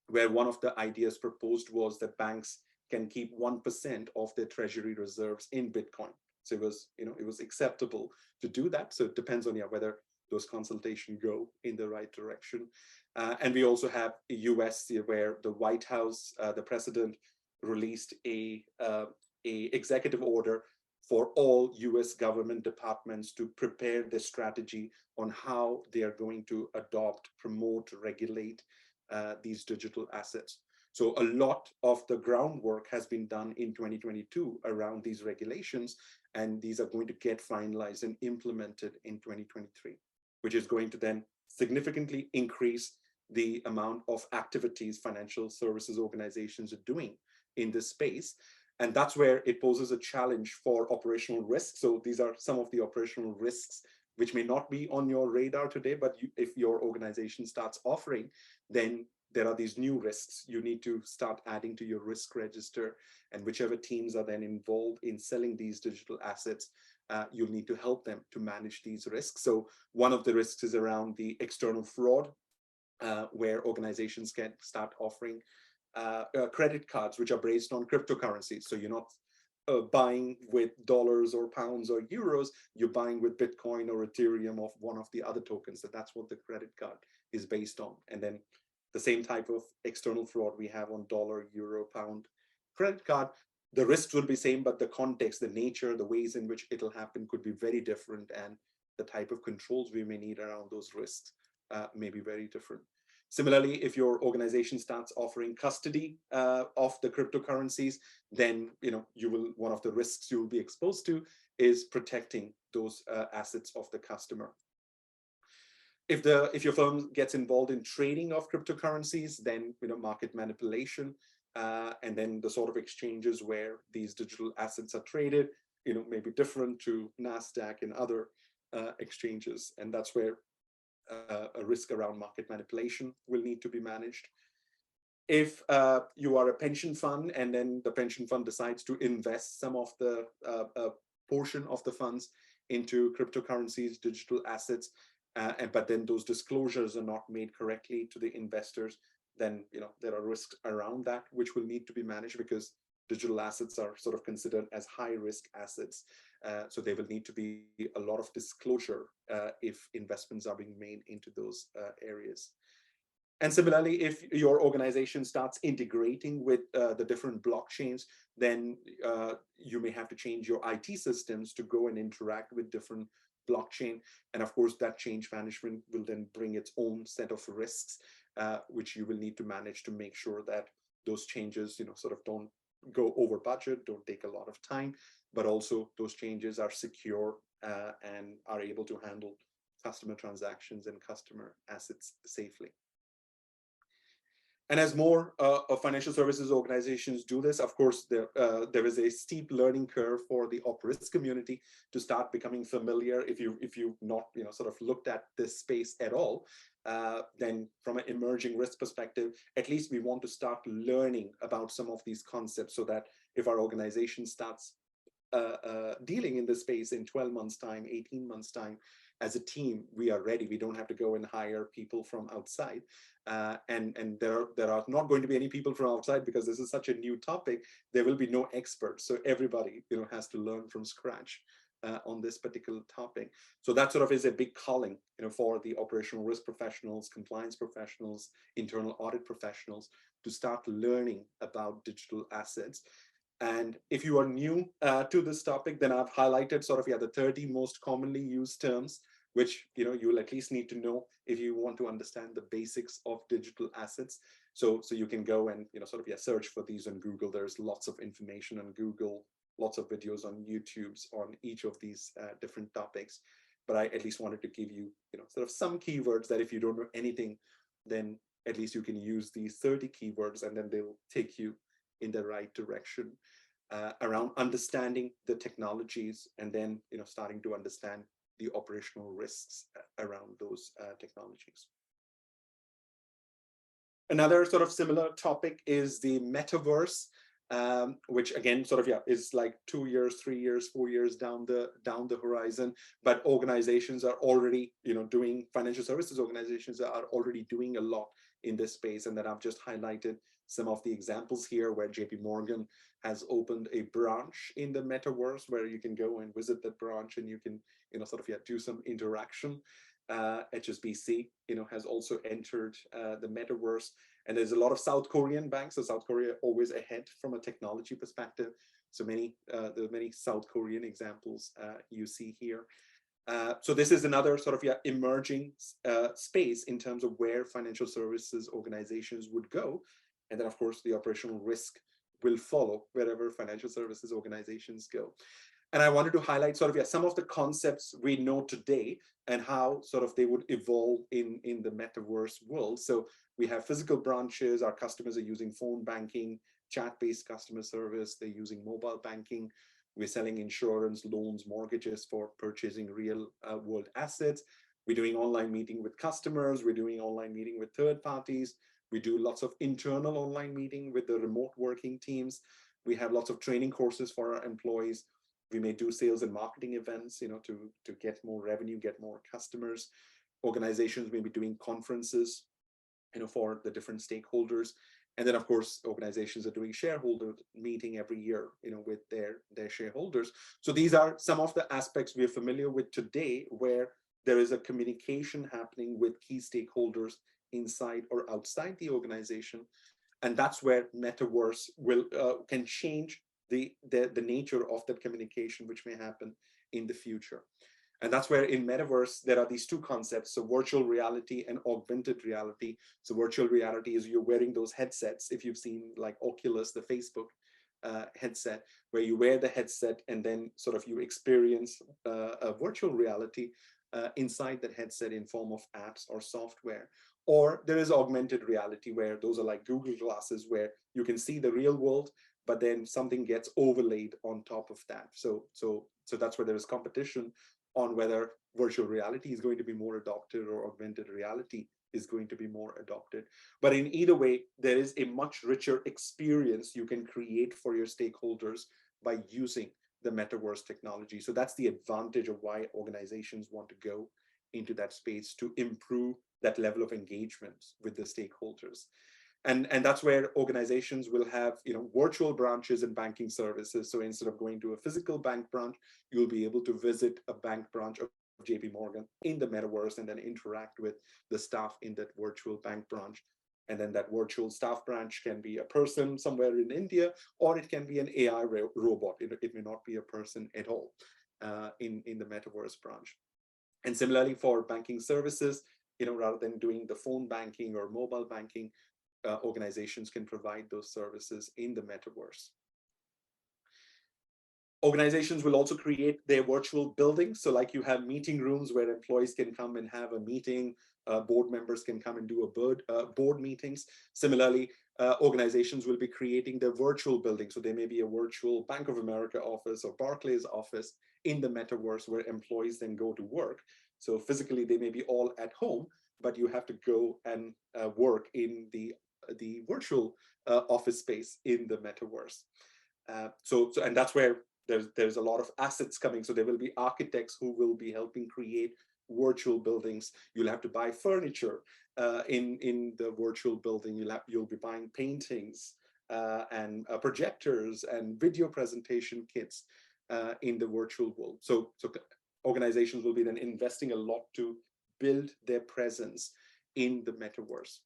where one of the ideas proposed was that banks can keep 1% of their treasury reserves in Bitcoin. So it was acceptable to do that. So it depends on whether those consultations go in the right direction. And we also have the US, where the White House, the president, released a executive order for all US government departments to prepare their strategy on how they are going to adopt, promote, regulate these digital assets. So a lot of the groundwork has been done in 2022 around these regulations, and these are going to get finalized and implemented in 2023, which is going to then significantly increase the amount of activities financial services organizations are doing in this space. And that's where it poses a challenge for operational risks. So these are some of the operational risks which may not be on your radar today, but if your organization starts offering, then there are these new risks you need to start adding to your risk register. And whichever teams are then involved in selling these digital assets, you'll need to help them to manage these risks. So one of the risks is around the external fraud, where organizations can start offering credit cards which are based on cryptocurrencies. So you're not buying with dollars or pounds or euros, you're buying with Bitcoin or Ethereum of one of the other tokens. So that's what the credit card is based on. And then the same type of external fraud we have on dollar, euro, pound credit card. The risks will be same, but the context, the nature, the ways in which it'll happen could be very different, and the type of controls we may need around those risks may be very different. Similarly, if your organization starts offering custody of the cryptocurrencies, then one of the risks you will be exposed to is protecting those assets of the customer. If your firm gets involved in trading of cryptocurrencies, then market manipulation, and then the sort of exchanges where these digital assets are traded, may be different to NASDAQ and other exchanges, and that's where a risk around market manipulation will need to be managed. If you are a pension fund and then the pension fund decides to invest some of the portion of the funds into cryptocurrencies, digital assets, but then those disclosures are not made correctly to the investors, then there are risks around that which will need to be managed, because digital assets are sort of considered as high risk assets. So there will need to be a lot of disclosure if investments are being made into those areas. And similarly, if your organization starts integrating with the different blockchains, then you may have to change your IT systems to go and interact with different blockchain. And of course, that change management will then bring its own set of risks, which you will need to manage to make sure that those changes, sort of don't go over budget, don't take a lot of time, but also those changes are secure and are able to handle customer transactions and customer assets safely. And as more financial services organizations do this, of course, there is a steep learning curve for the op risk community to start becoming familiar. If you've not sort of looked at this space at all, then from an emerging risk perspective, at least we want to start learning about some of these concepts, so that if our organization starts dealing in this space in 12 months time, 18 months time, as a team, we are ready. We don't have to go and hire people from outside. And there are not going to be any people from outside, because this is such a new topic. There will be no experts. So everybody has to learn from scratch on this particular topic. So that sort of is a big calling for the operational risk professionals, compliance professionals, internal audit professionals to start learning about digital assets. And if you are new to this topic, then I've highlighted sort of the 30 most commonly used terms, which you'll at least need to know if you want to understand the basics of digital assets. So you can go and search for these on Google. There's lots of information on Google, lots of videos on YouTube's on each of these different topics. But I at least wanted to give you sort of some keywords that if you don't know anything, then at least you can use these 30 keywords, and then they'll take you in the right direction around understanding the technologies, and then starting to understand the operational risks around those technologies. Another sort of similar topic is the metaverse, which again is like 2 years, 3 years, 4 years down the horizon. But organizations are already doing, financial services organizations are already doing a lot in this space, and that I've just highlighted some of the examples here, where JP Morgan has opened a branch in the metaverse where you can go and visit that branch, and you can do some interaction. HSBC, has also entered the metaverse, and there's a lot of South Korean banks. So South Korea always ahead from a technology perspective. So there are many South Korean examples you see here. So this is another sort of emerging space in terms of where financial services organizations would go. And then, of course, the operational risk will follow wherever financial services organizations go. And I wanted to highlight sort of some of the concepts we know today and how sort of they would evolve in the metaverse world. So we have physical branches. Our customers are using phone banking, chat-based customer service. They're using mobile banking. We're selling insurance, loans, mortgages for purchasing real world assets. We're doing online meeting with customers. We're doing online meeting with third parties. We do lots of internal online meeting with the remote working teams. We have lots of training courses for our employees. We may do sales and marketing events, to get more revenue, get more customers. Organizations may be doing conferences, for the different stakeholders. And then, of course, organizations are doing shareholder meeting every year, with their shareholders. So these are some of the aspects we are familiar with today, where there is a communication happening with key stakeholders inside or outside the organization. And that's where metaverse can change the nature of that communication, which may happen in the future. And that's where in metaverse, there are these two concepts, so virtual reality and augmented reality. So virtual reality is you're wearing those headsets, if you've seen like Oculus, the Facebook headset, where you wear the headset and then sort of you experience a virtual reality inside that headset in form of apps or software. Or there is augmented reality, where those are like Google glasses, where you can see the real world, but then something gets overlaid on top of that. So that's where there is competition on whether virtual reality is going to be more adopted or augmented reality is going to be more adopted. But in either way, there is a much richer experience you can create for your stakeholders by using the metaverse technology. So that's the advantage of why organizations want to go into that space, to improve that level of engagement with the stakeholders. And that's where organizations will have, virtual branches and banking services. So instead of going to a physical bank branch, you'll be able to visit a bank branch of JP Morgan in the metaverse and then interact with the staff in that virtual bank branch. And then that virtual staff branch can be a person somewhere in India, or it can be an AI robot. It may not be a person at all in the metaverse branch. And similarly for banking services, rather than doing the phone banking or mobile banking, organizations can provide those services in the metaverse. Organizations will also create their virtual buildings. So like you have meeting rooms where employees can come and have a meeting, board members can come and do board meetings. Similarly, organizations will be creating their virtual building. So there may be a virtual Bank of America office or Barclays office in the metaverse where employees then go to work. So physically, they may be all at home, but you have to go and work in the virtual office space in the metaverse. And that's where there's a lot of assets coming. So there will be architects who will be helping create virtual buildings. You'll have to buy furniture in the virtual building. You'll be buying paintings and projectors and video presentation kits in the virtual world. So organizations will be then investing a lot to build their presence in the metaverse.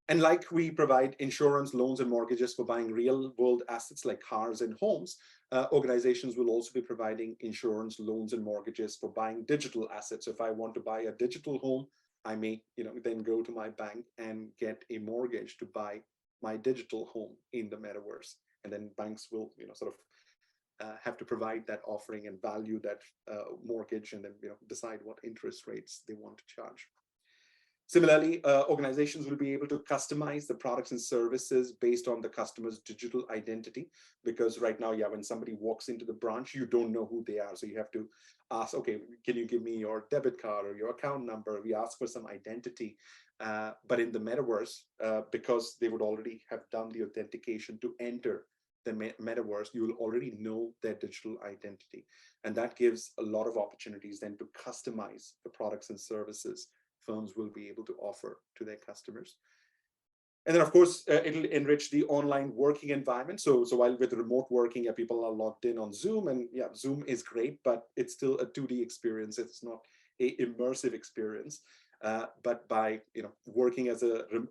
And like we provide insurance, loans, and mortgages for buying real world assets like cars and homes, organizations will also be providing insurance, loans, and mortgages for buying digital assets. So if I want to buy a digital home, I may then go to my bank and get a mortgage to buy my digital home in the metaverse. And then banks will have to provide that offering and value that mortgage, and then decide what interest rates they want to charge. Similarly, organizations will be able to customize the products and services based on the customer's digital identity, because right now, when somebody walks into the branch, you don't know who they are. So you have to ask, okay, can you give me your debit card or your account number? We ask for some identity. But in the metaverse, because they would already have done the authentication to enter the metaverse, you will already know their digital identity. And that gives a lot of opportunities then to customize the products and services firms will be able to offer to their customers. And then, of course, it'll enrich the online working environment. So while with remote working, people are logged in on Zoom, and Zoom is great, but it's still a 2D experience. It's not a immersive experience. But by working as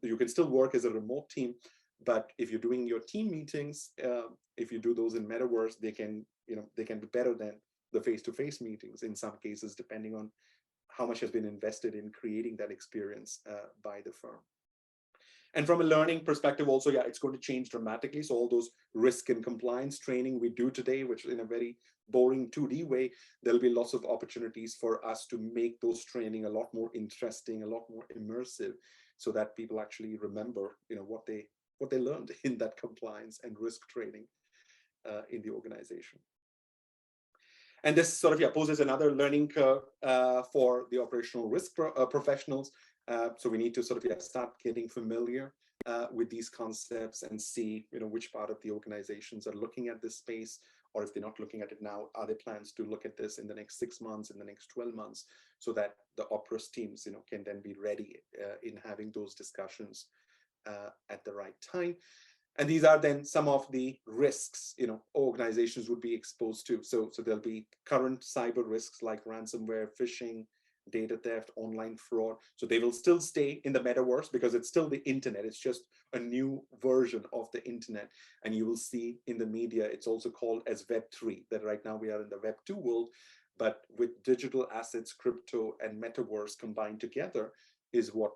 you can still work as a remote team, but if you're doing your team meetings, if you do those in metaverse, they can be better than the face-to-face meetings in some cases, depending on how much has been invested in creating that experience by the firm. And from a learning perspective also, yeah, it's going to change dramatically. So all those risk and compliance training we do today, which in a very boring 2D way, there'll be lots of opportunities for us to make those training a lot more interesting, a lot more immersive, so that people actually remember, what they learned in that compliance and risk training in the organization. And this sort of poses another learning curve for the operational risk professionals. So we need to sort of start getting familiar with these concepts and see which part of the organizations are looking at this space, or if they're not looking at it now, are there plans to look at this in the next 6 months, in the next 12 months, so that the operas teams can then be ready in having those discussions at the right time. And these are then some of the risks organizations would be exposed to. So there'll be current cyber risks like ransomware, phishing, data theft, online fraud. So they will still stay in the metaverse because it's still the internet. It's just a new version of the internet. And you will see in the media, it's also called as Web3, that right now we are in the Web 2 world, but with digital assets, crypto, and metaverse combined together is what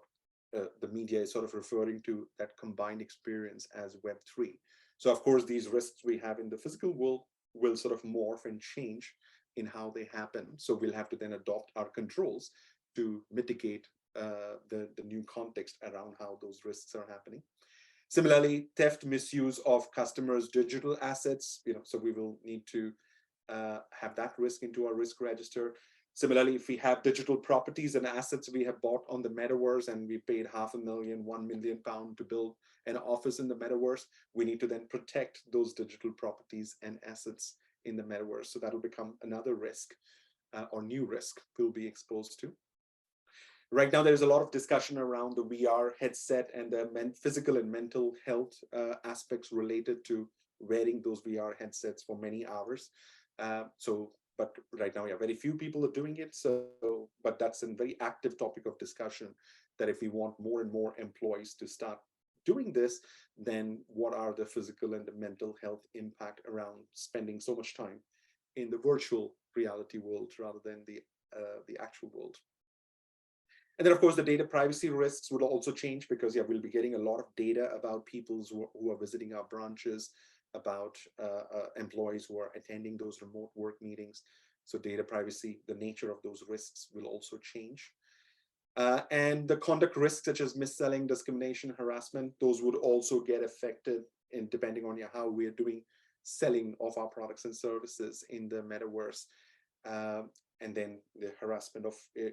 the media is sort of referring to, that combined experience as Web 3. So of course, these risks we have in the physical world will sort of morph and change in how they happen. So we'll have to then adopt our controls to mitigate the new context around how those risks are happening. Similarly, theft, misuse of customers' digital assets, so we will need to have that risk into our risk register. Similarly, if we have digital properties and assets we have bought on the metaverse and we paid £500,000, £1 million to build an office in the metaverse, we need to then protect those digital properties and assets in the metaverse. So that'll become another risk or new risk we'll be exposed to. Right now, there's a lot of discussion around the VR headset and the physical and mental health aspects related to wearing those VR headsets for many hours. But right now, very few people are doing it. But that's a very active topic of discussion, that if we want more and more employees to start doing this, then what are the physical and the mental health impact around spending so much time in the virtual reality world rather than the actual world? And then, of course, the data privacy risks would also change because we'll be getting a lot of data about people who are visiting our branches, about employees who are attending those remote work meetings. So data privacy, the nature of those risks will also change. And the conduct risks such as mis-selling, discrimination, harassment, those would also get affected in depending on how we're doing selling of our products and services in the metaverse. And then the harassment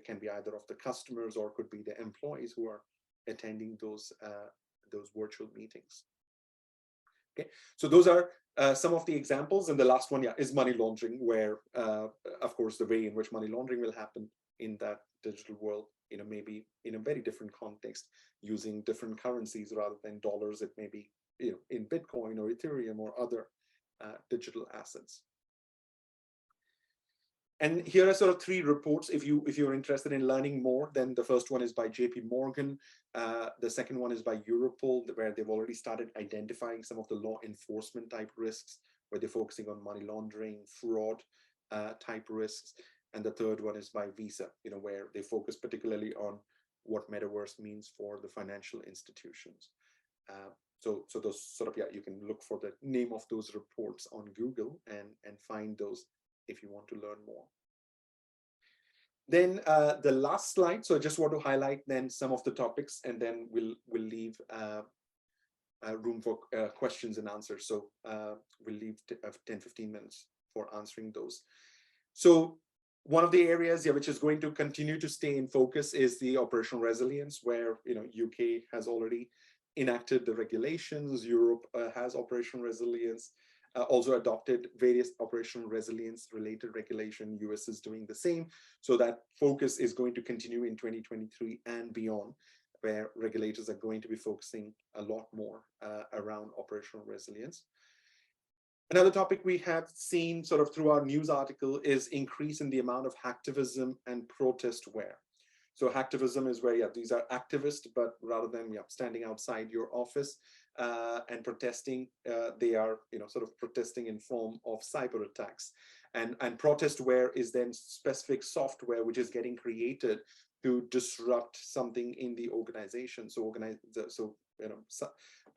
can be either of the customers or could be the employees who are attending those virtual meetings. Okay, so those are some of the examples. And the last one, is money laundering, where, of course, the way in which money laundering will happen in that digital world, maybe in a very different context, using different currencies rather than dollars. It may be, in Bitcoin or Ethereum or other digital assets. And here are sort of 3 reports. If you're interested in learning more, then the first one is by JP Morgan. The second one is by Europol, where they've already started identifying some of the law enforcement type risks, where they're focusing on money laundering, fraud type risks. And the third one is by Visa, where they focus particularly on what metaverse means for the financial institutions. So those sort of, you can look for the name of those reports on Google and find those if you want to learn more. Then the last slide. So I just want to highlight then some of the topics, and then we'll leave room for questions and answers. So we'll leave 10-15 minutes for answering those. So one of the areas which is going to continue to stay in focus is the operational resilience, where UK has already enacted the regulations. Europe has operational resilience. Also adopted various operational resilience related regulation. US is doing the same. So that focus is going to continue in 2023 and beyond, where regulators are going to be focusing a lot more around operational resilience. Another topic we have seen sort of through our news article is increase in the amount of hacktivism and protest wear. So hacktivism is where, yeah, these are activists, but rather than standing outside your office and protesting, they are, sort of protesting in form of cyber attacks. And protest wear is then specific software which is getting created to disrupt something in the organization. So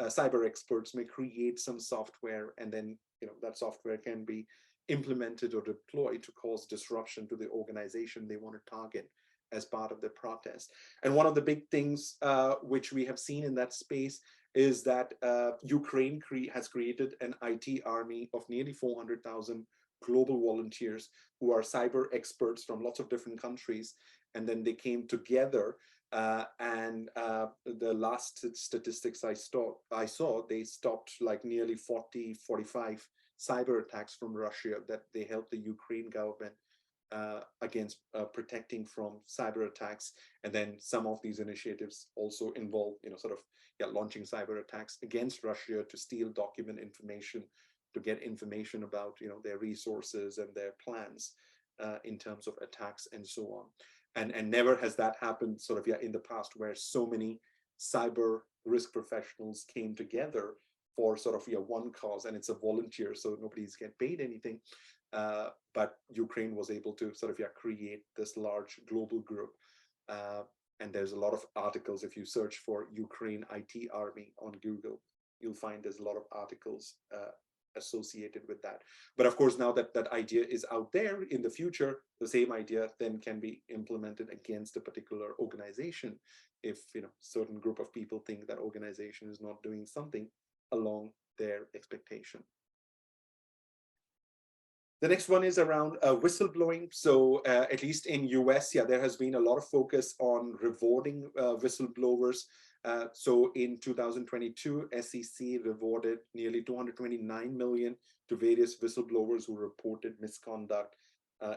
cyber experts may create some software, and then that software can be implemented or deployed to cause disruption to the organization they want to target as part of the protest. And one of the big things which we have seen in that space is that Ukraine has created an IT army of nearly 400,000 global volunteers who are cyber experts from lots of different countries. And then they came together and the last statistics I saw, they stopped like nearly 45 cyber attacks from Russia that they helped the Ukraine government against protecting from cyber attacks. And then some of these initiatives also involve, launching cyber attacks against Russia to steal document information, to get information about, their resources and their plans in terms of attacks and so on. And never has that happened in the past, where so many cyber risk professionals came together for one cause, and it's a volunteer, so nobody's getting paid anything. But Ukraine was able to create this large global group. And there's a lot of articles. If you search for Ukraine IT Army on Google, you'll find there's a lot of articles associated with that. But of course, now that that idea is out there, in the future, the same idea then can be implemented against a particular organization if certain group of people think that organization is not doing something along their expectation. The next one is around whistleblowing. So at least in US, there has been a lot of focus on rewarding whistleblowers. So in 2022, SEC rewarded nearly $229 million to various whistleblowers who reported misconduct,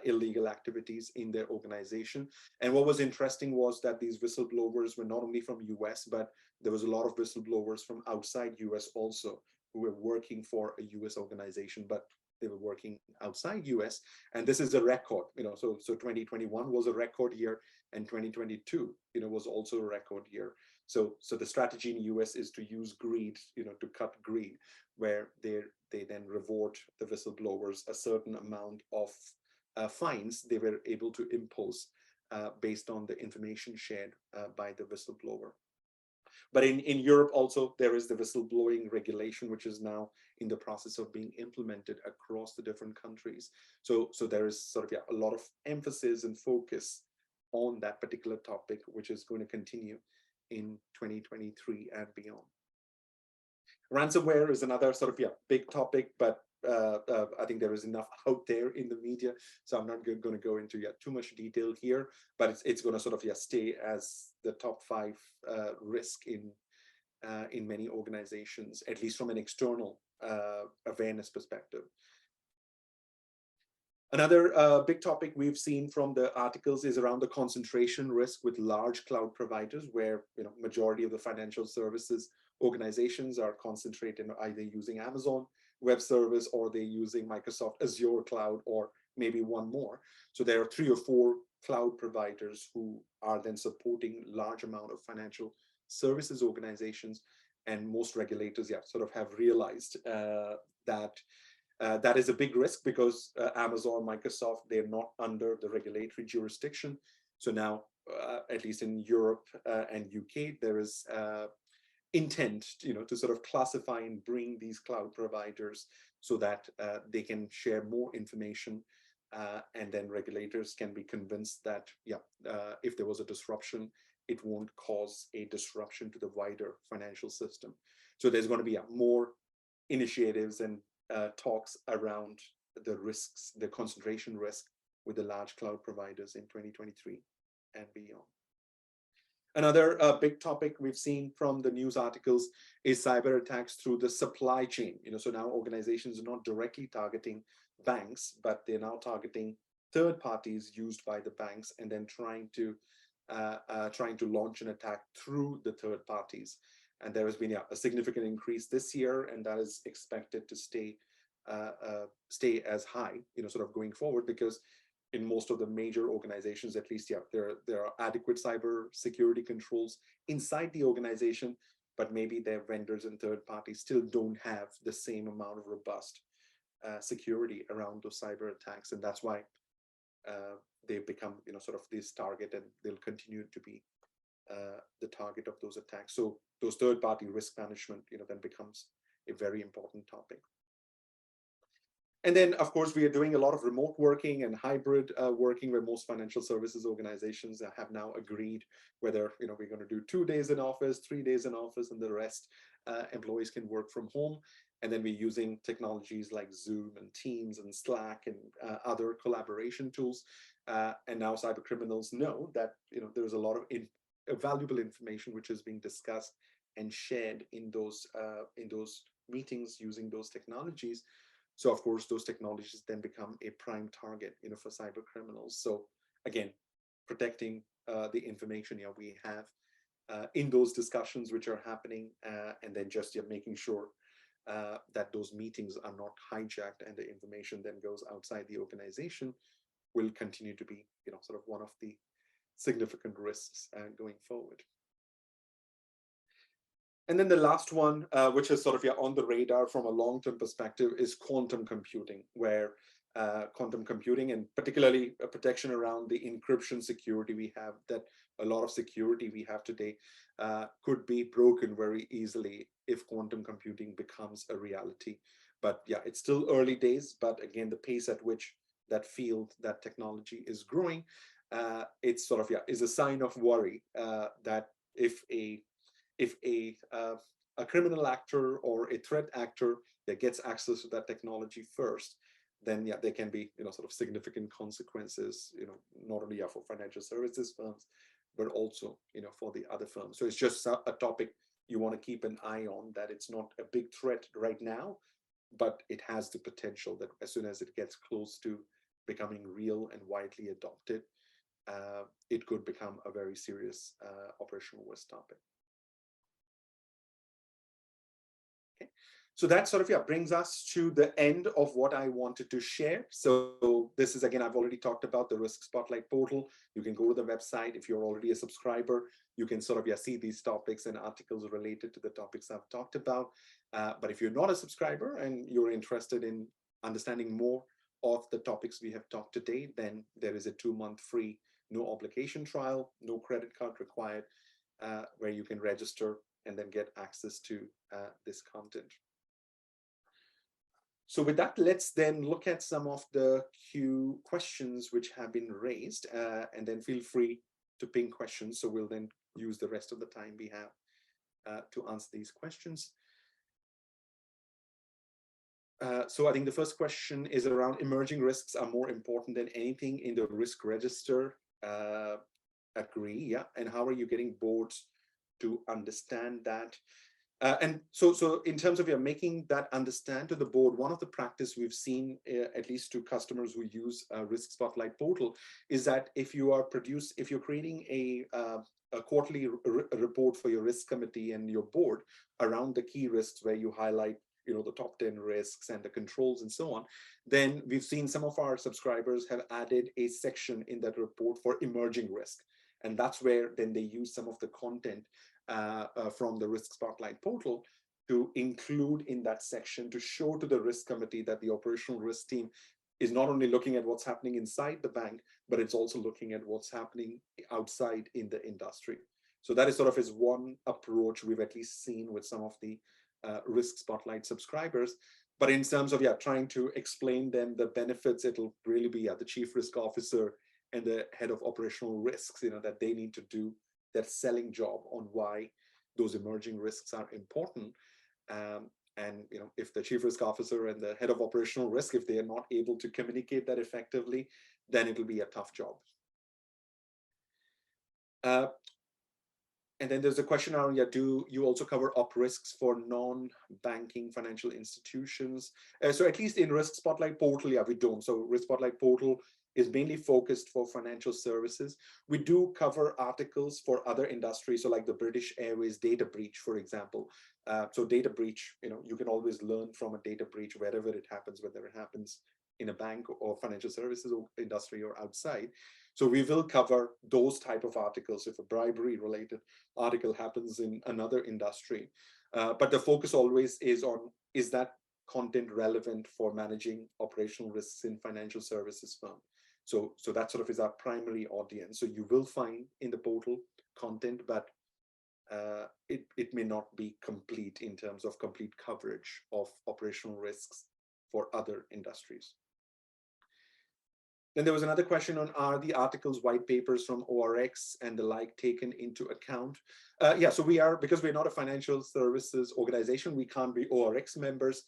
illegal activities in their organization. And what was interesting was that these whistleblowers were not only from US, but there was a lot of whistleblowers from outside US also, who were working for a US organization, but they were working outside US. And this is a record, so 2021 was a record year, and 2022, was also a record year. So the strategy in US is to use greed, to cut greed, where they then reward the whistleblowers a certain amount of fines they were able to impose based on the information shared by the whistleblower. But in Europe also, there is the whistleblowing regulation, which is now in the process of being implemented across the different countries. So there is a lot of emphasis and focus on that particular topic, which is going to continue in 2023 and beyond. Ransomware is another big topic, but I think there is enough out there in the media, so I'm not going to go into too much detail here, but it's going to stay as the top 5 risk in many organizations, at least from an external awareness perspective. Another big topic we've seen from the articles is around the concentration risk with large cloud providers, where majority of the financial services organizations are concentrated either using Amazon Web Service, or they're using Microsoft Azure Cloud, or maybe one more. So there are 3 or 4 cloud providers who are then supporting large amount of financial services organizations, and most regulators have realized that that is a big risk, because Amazon, Microsoft, they're not under the regulatory jurisdiction. So now, at least in Europe and UK, there is intent, to classify and bring these cloud providers so that they can share more information, and then regulators can be convinced that, if there was a disruption, it won't cause a disruption to the wider financial system. So there's going to be more initiatives and talks around the risks, the concentration risk with the large cloud providers in 2023 and beyond. Another big topic we've seen from the news articles is cyber attacks through the supply chain. So now organizations are not directly targeting banks, but they're now targeting third parties used by the banks, and then trying to launch an attack through the third parties. And there has been a significant increase this year, and that is expected to stay stay as high, sort of going forward, because in most of the major organizations, at least, yeah, there are adequate cyber security controls inside the organization, but maybe their vendors and third parties still don't have the same amount of robust security around those cyber attacks, and that's why they've become, sort of this target, and they'll continue to be the target of those attacks. So those third-party risk management, then becomes a very important topic. And then, of course, we are doing a lot of remote working and hybrid working, where most financial services organizations have now agreed whether we're going to do 2 days in office, 3 days in office, and the rest employees can work from home. And then we're using technologies like Zoom and Teams and Slack and other collaboration tools. And now cyber criminals know that there's a lot of valuable information which is being discussed and shared in those meetings using those technologies. So of course, those technologies then become a prime target, for cyber criminals. So again, protecting the information we have in those discussions which are happening, and then just making sure that those meetings are not hijacked and the information then goes outside the organization, will continue to be, sort of one of the significant risks going forward. And then the last one, which is sort of on the radar from a long-term perspective, is quantum computing, where quantum computing, and particularly a protection around the encryption security we have, that a lot of security we have today could be broken very easily if quantum computing becomes a reality. But yeah, it's still early days, but again, the pace at which that field, that technology is growing, it's sort of is a sign of worry that if a criminal actor or a threat actor that gets access to that technology first, then there can be sort of significant consequences, not only for financial services firms, but also for the other firms. So it's just a topic you want to keep an eye on, that it's not a big threat right now, but it has the potential that as soon as it gets close to becoming real and widely adopted, it could become a very serious operational risk topic. Okay. So that sort of brings us to the end of what I wanted to share. So this is, again, I've already talked about the Risk Spotlight portal. You can go to the website. If you're already a subscriber, you can sort of see these topics and articles related to the topics I've talked about. But if you're not a subscriber and you're interested in understanding more of the topics we have talked today, then there is a 2-month free, no obligation trial, no credit card required, where you can register and then get access to this content. So with that, let's then look at some of the Q questions which have been raised, and then feel free to ping questions. So we'll then use the rest of the time we have to answer these questions. So I think the first question is around emerging risks are more important than anything in the risk register. Agree, yeah. And how are you getting boards to understand that? And so in terms of making that understand to the board, one of the practice we've seen, at least to customers who use Risk Spotlight portal, is that if you're creating a quarterly report for your risk committee and your board around the key risks, where you highlight the top 10 risks and the controls and so on, then we've seen some of our subscribers have added a section in that report for emerging risk. And that's where then they use some of the content from the Risk Spotlight portal to include in that section, to show to the risk committee that the operational risk team is not only looking at what's happening inside the bank, but it's also looking at what's happening outside in the industry. So that is sort of one approach we've at least seen with some of the Risk Spotlight subscribers. But in terms of trying to explain them the benefits, it'll really be the chief risk officer and the head of operational risks, that they need to do that selling job on why those emerging risks are important. And if the chief risk officer and the head of operational risk, if they are not able to communicate that effectively, then it'll be a tough job. And then there's a question around, do you also cover op risks for non-banking financial institutions? So at least in Risk Spotlight portal, we don't. So Risk Spotlight portal is mainly focused for financial services. We do cover articles for other industries, so like the British Airways data breach, for example. So data breach, you can always learn from a data breach wherever it happens, whether it happens in a bank or financial services or industry or outside. So we will cover those type of articles if a bribery related article happens in another industry. But the focus always is on, is that content relevant for managing operational risks in financial services firm? So that sort of is our primary audience. So you will find in the portal content, but it may not be complete in terms of complete coverage of operational risks for other industries. Then there was another question on, are the articles, white papers from ORX and the like taken into account? Yeah, so we are, because we're not a financial services organization, we can't be ORX members.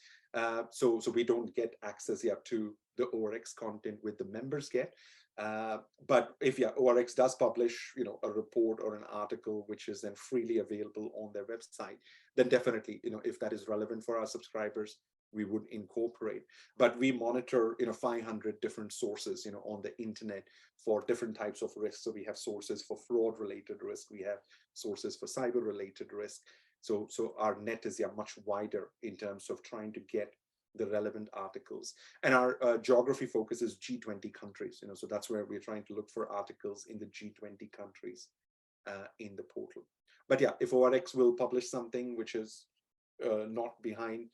So we don't get access yet to the ORX content with the members get. But if ORX does publish, a report or an article which is then freely available on their website, then definitely, if that is relevant for our subscribers, we would incorporate. But we monitor 500 different sources on the internet for different types of risks. So we have sources for fraud related risk, we have sources for cyber related risk. So our net is much wider in terms of trying to get the relevant articles. And our geography focus is G20 countries, so that's where we're trying to look for articles in the G20 countries in the portal. But yeah, if ORX will publish something which is not behind,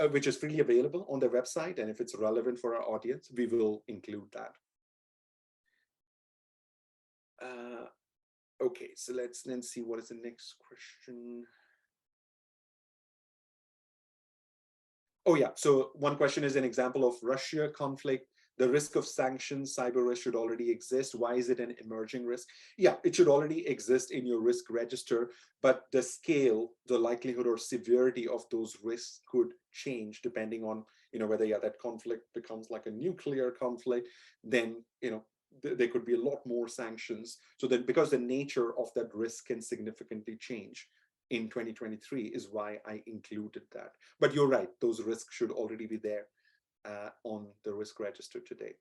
which is freely available on their website, and if it's relevant for our audience, we will include that. Okay, so let's then see what is the next question. Oh yeah, so one question is an example of Russia conflict. The risk of sanctions, cyber risk should already exist. Why is it an emerging risk? Yeah, it should already exist in your risk register, but the scale, the likelihood or severity of those risks could change depending on, whether that conflict becomes like a nuclear conflict, then, there could be a lot more sanctions. So that because the nature of that risk can significantly change in 2023 is why I included that. But you're right, those risks should already be there on the risk register today.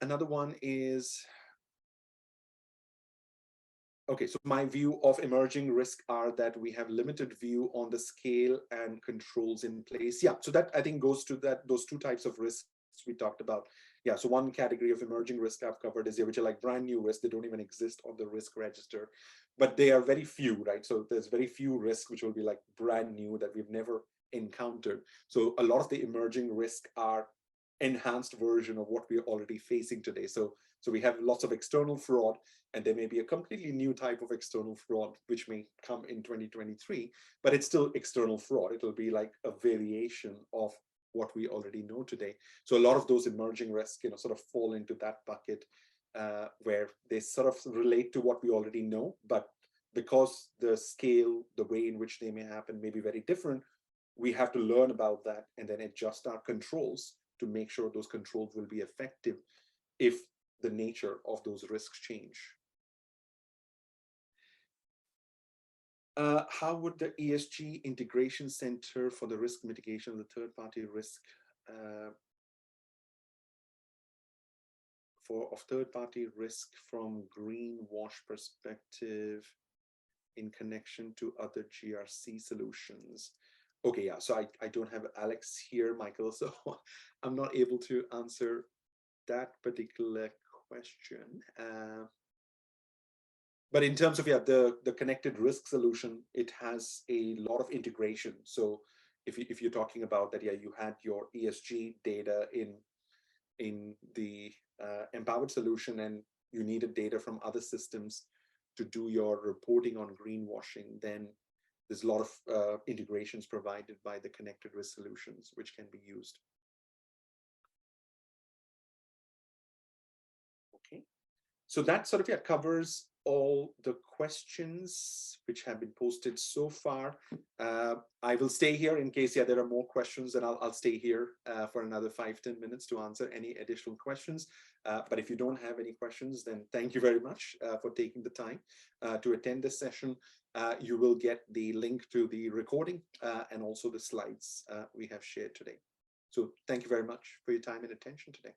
Another one is, okay, so my view of emerging risk are that we have limited view on the scale and controls in place. Yeah, so that I think goes to those two types of risks we talked about. Yeah, so one category of emerging risk I've covered is which are like brand new risks. They don't even exist on the risk register, but they are very few, right? So there's very few risks which will be like brand new that we've never encountered. So a lot of the emerging risks are enhanced version of what we're already facing today. So we have lots of external fraud, and there may be a completely new type of external fraud which may come in 2023, but it's still external fraud. It'll be like a variation of what we already know today. So a lot of those emerging risks, sort of fall into that bucket where they sort of relate to what we already know, but because the scale, the way in which they may happen may be very different, we have to learn about that and then adjust our controls to make sure those controls will be effective if the nature of those risks change. How would the ESG Integration Center for the risk mitigation of the third-party risk of third-party risk from greenwash perspective in connection to other GRC solutions? Okay, yeah, so I don't have Alex here, Michael, so I'm not able to answer that particular question. But in terms of the connected risk solution, it has a lot of integration. So if you're talking about that, you had your ESG data in the empowered solution, and you needed data from other systems to do your reporting on greenwashing, then there's a lot of integrations provided by the connected risk solutions, which can be used. Okay, so that sort of covers all the questions which have been posted so far. I will stay here in case there are more questions, and I'll stay here for another 5-10 minutes to answer any additional questions. But if you don't have any questions, then thank you very much for taking the time to attend this session. You will get the link to the recording and also the slides we have shared today. So thank you very much for your time and attention today.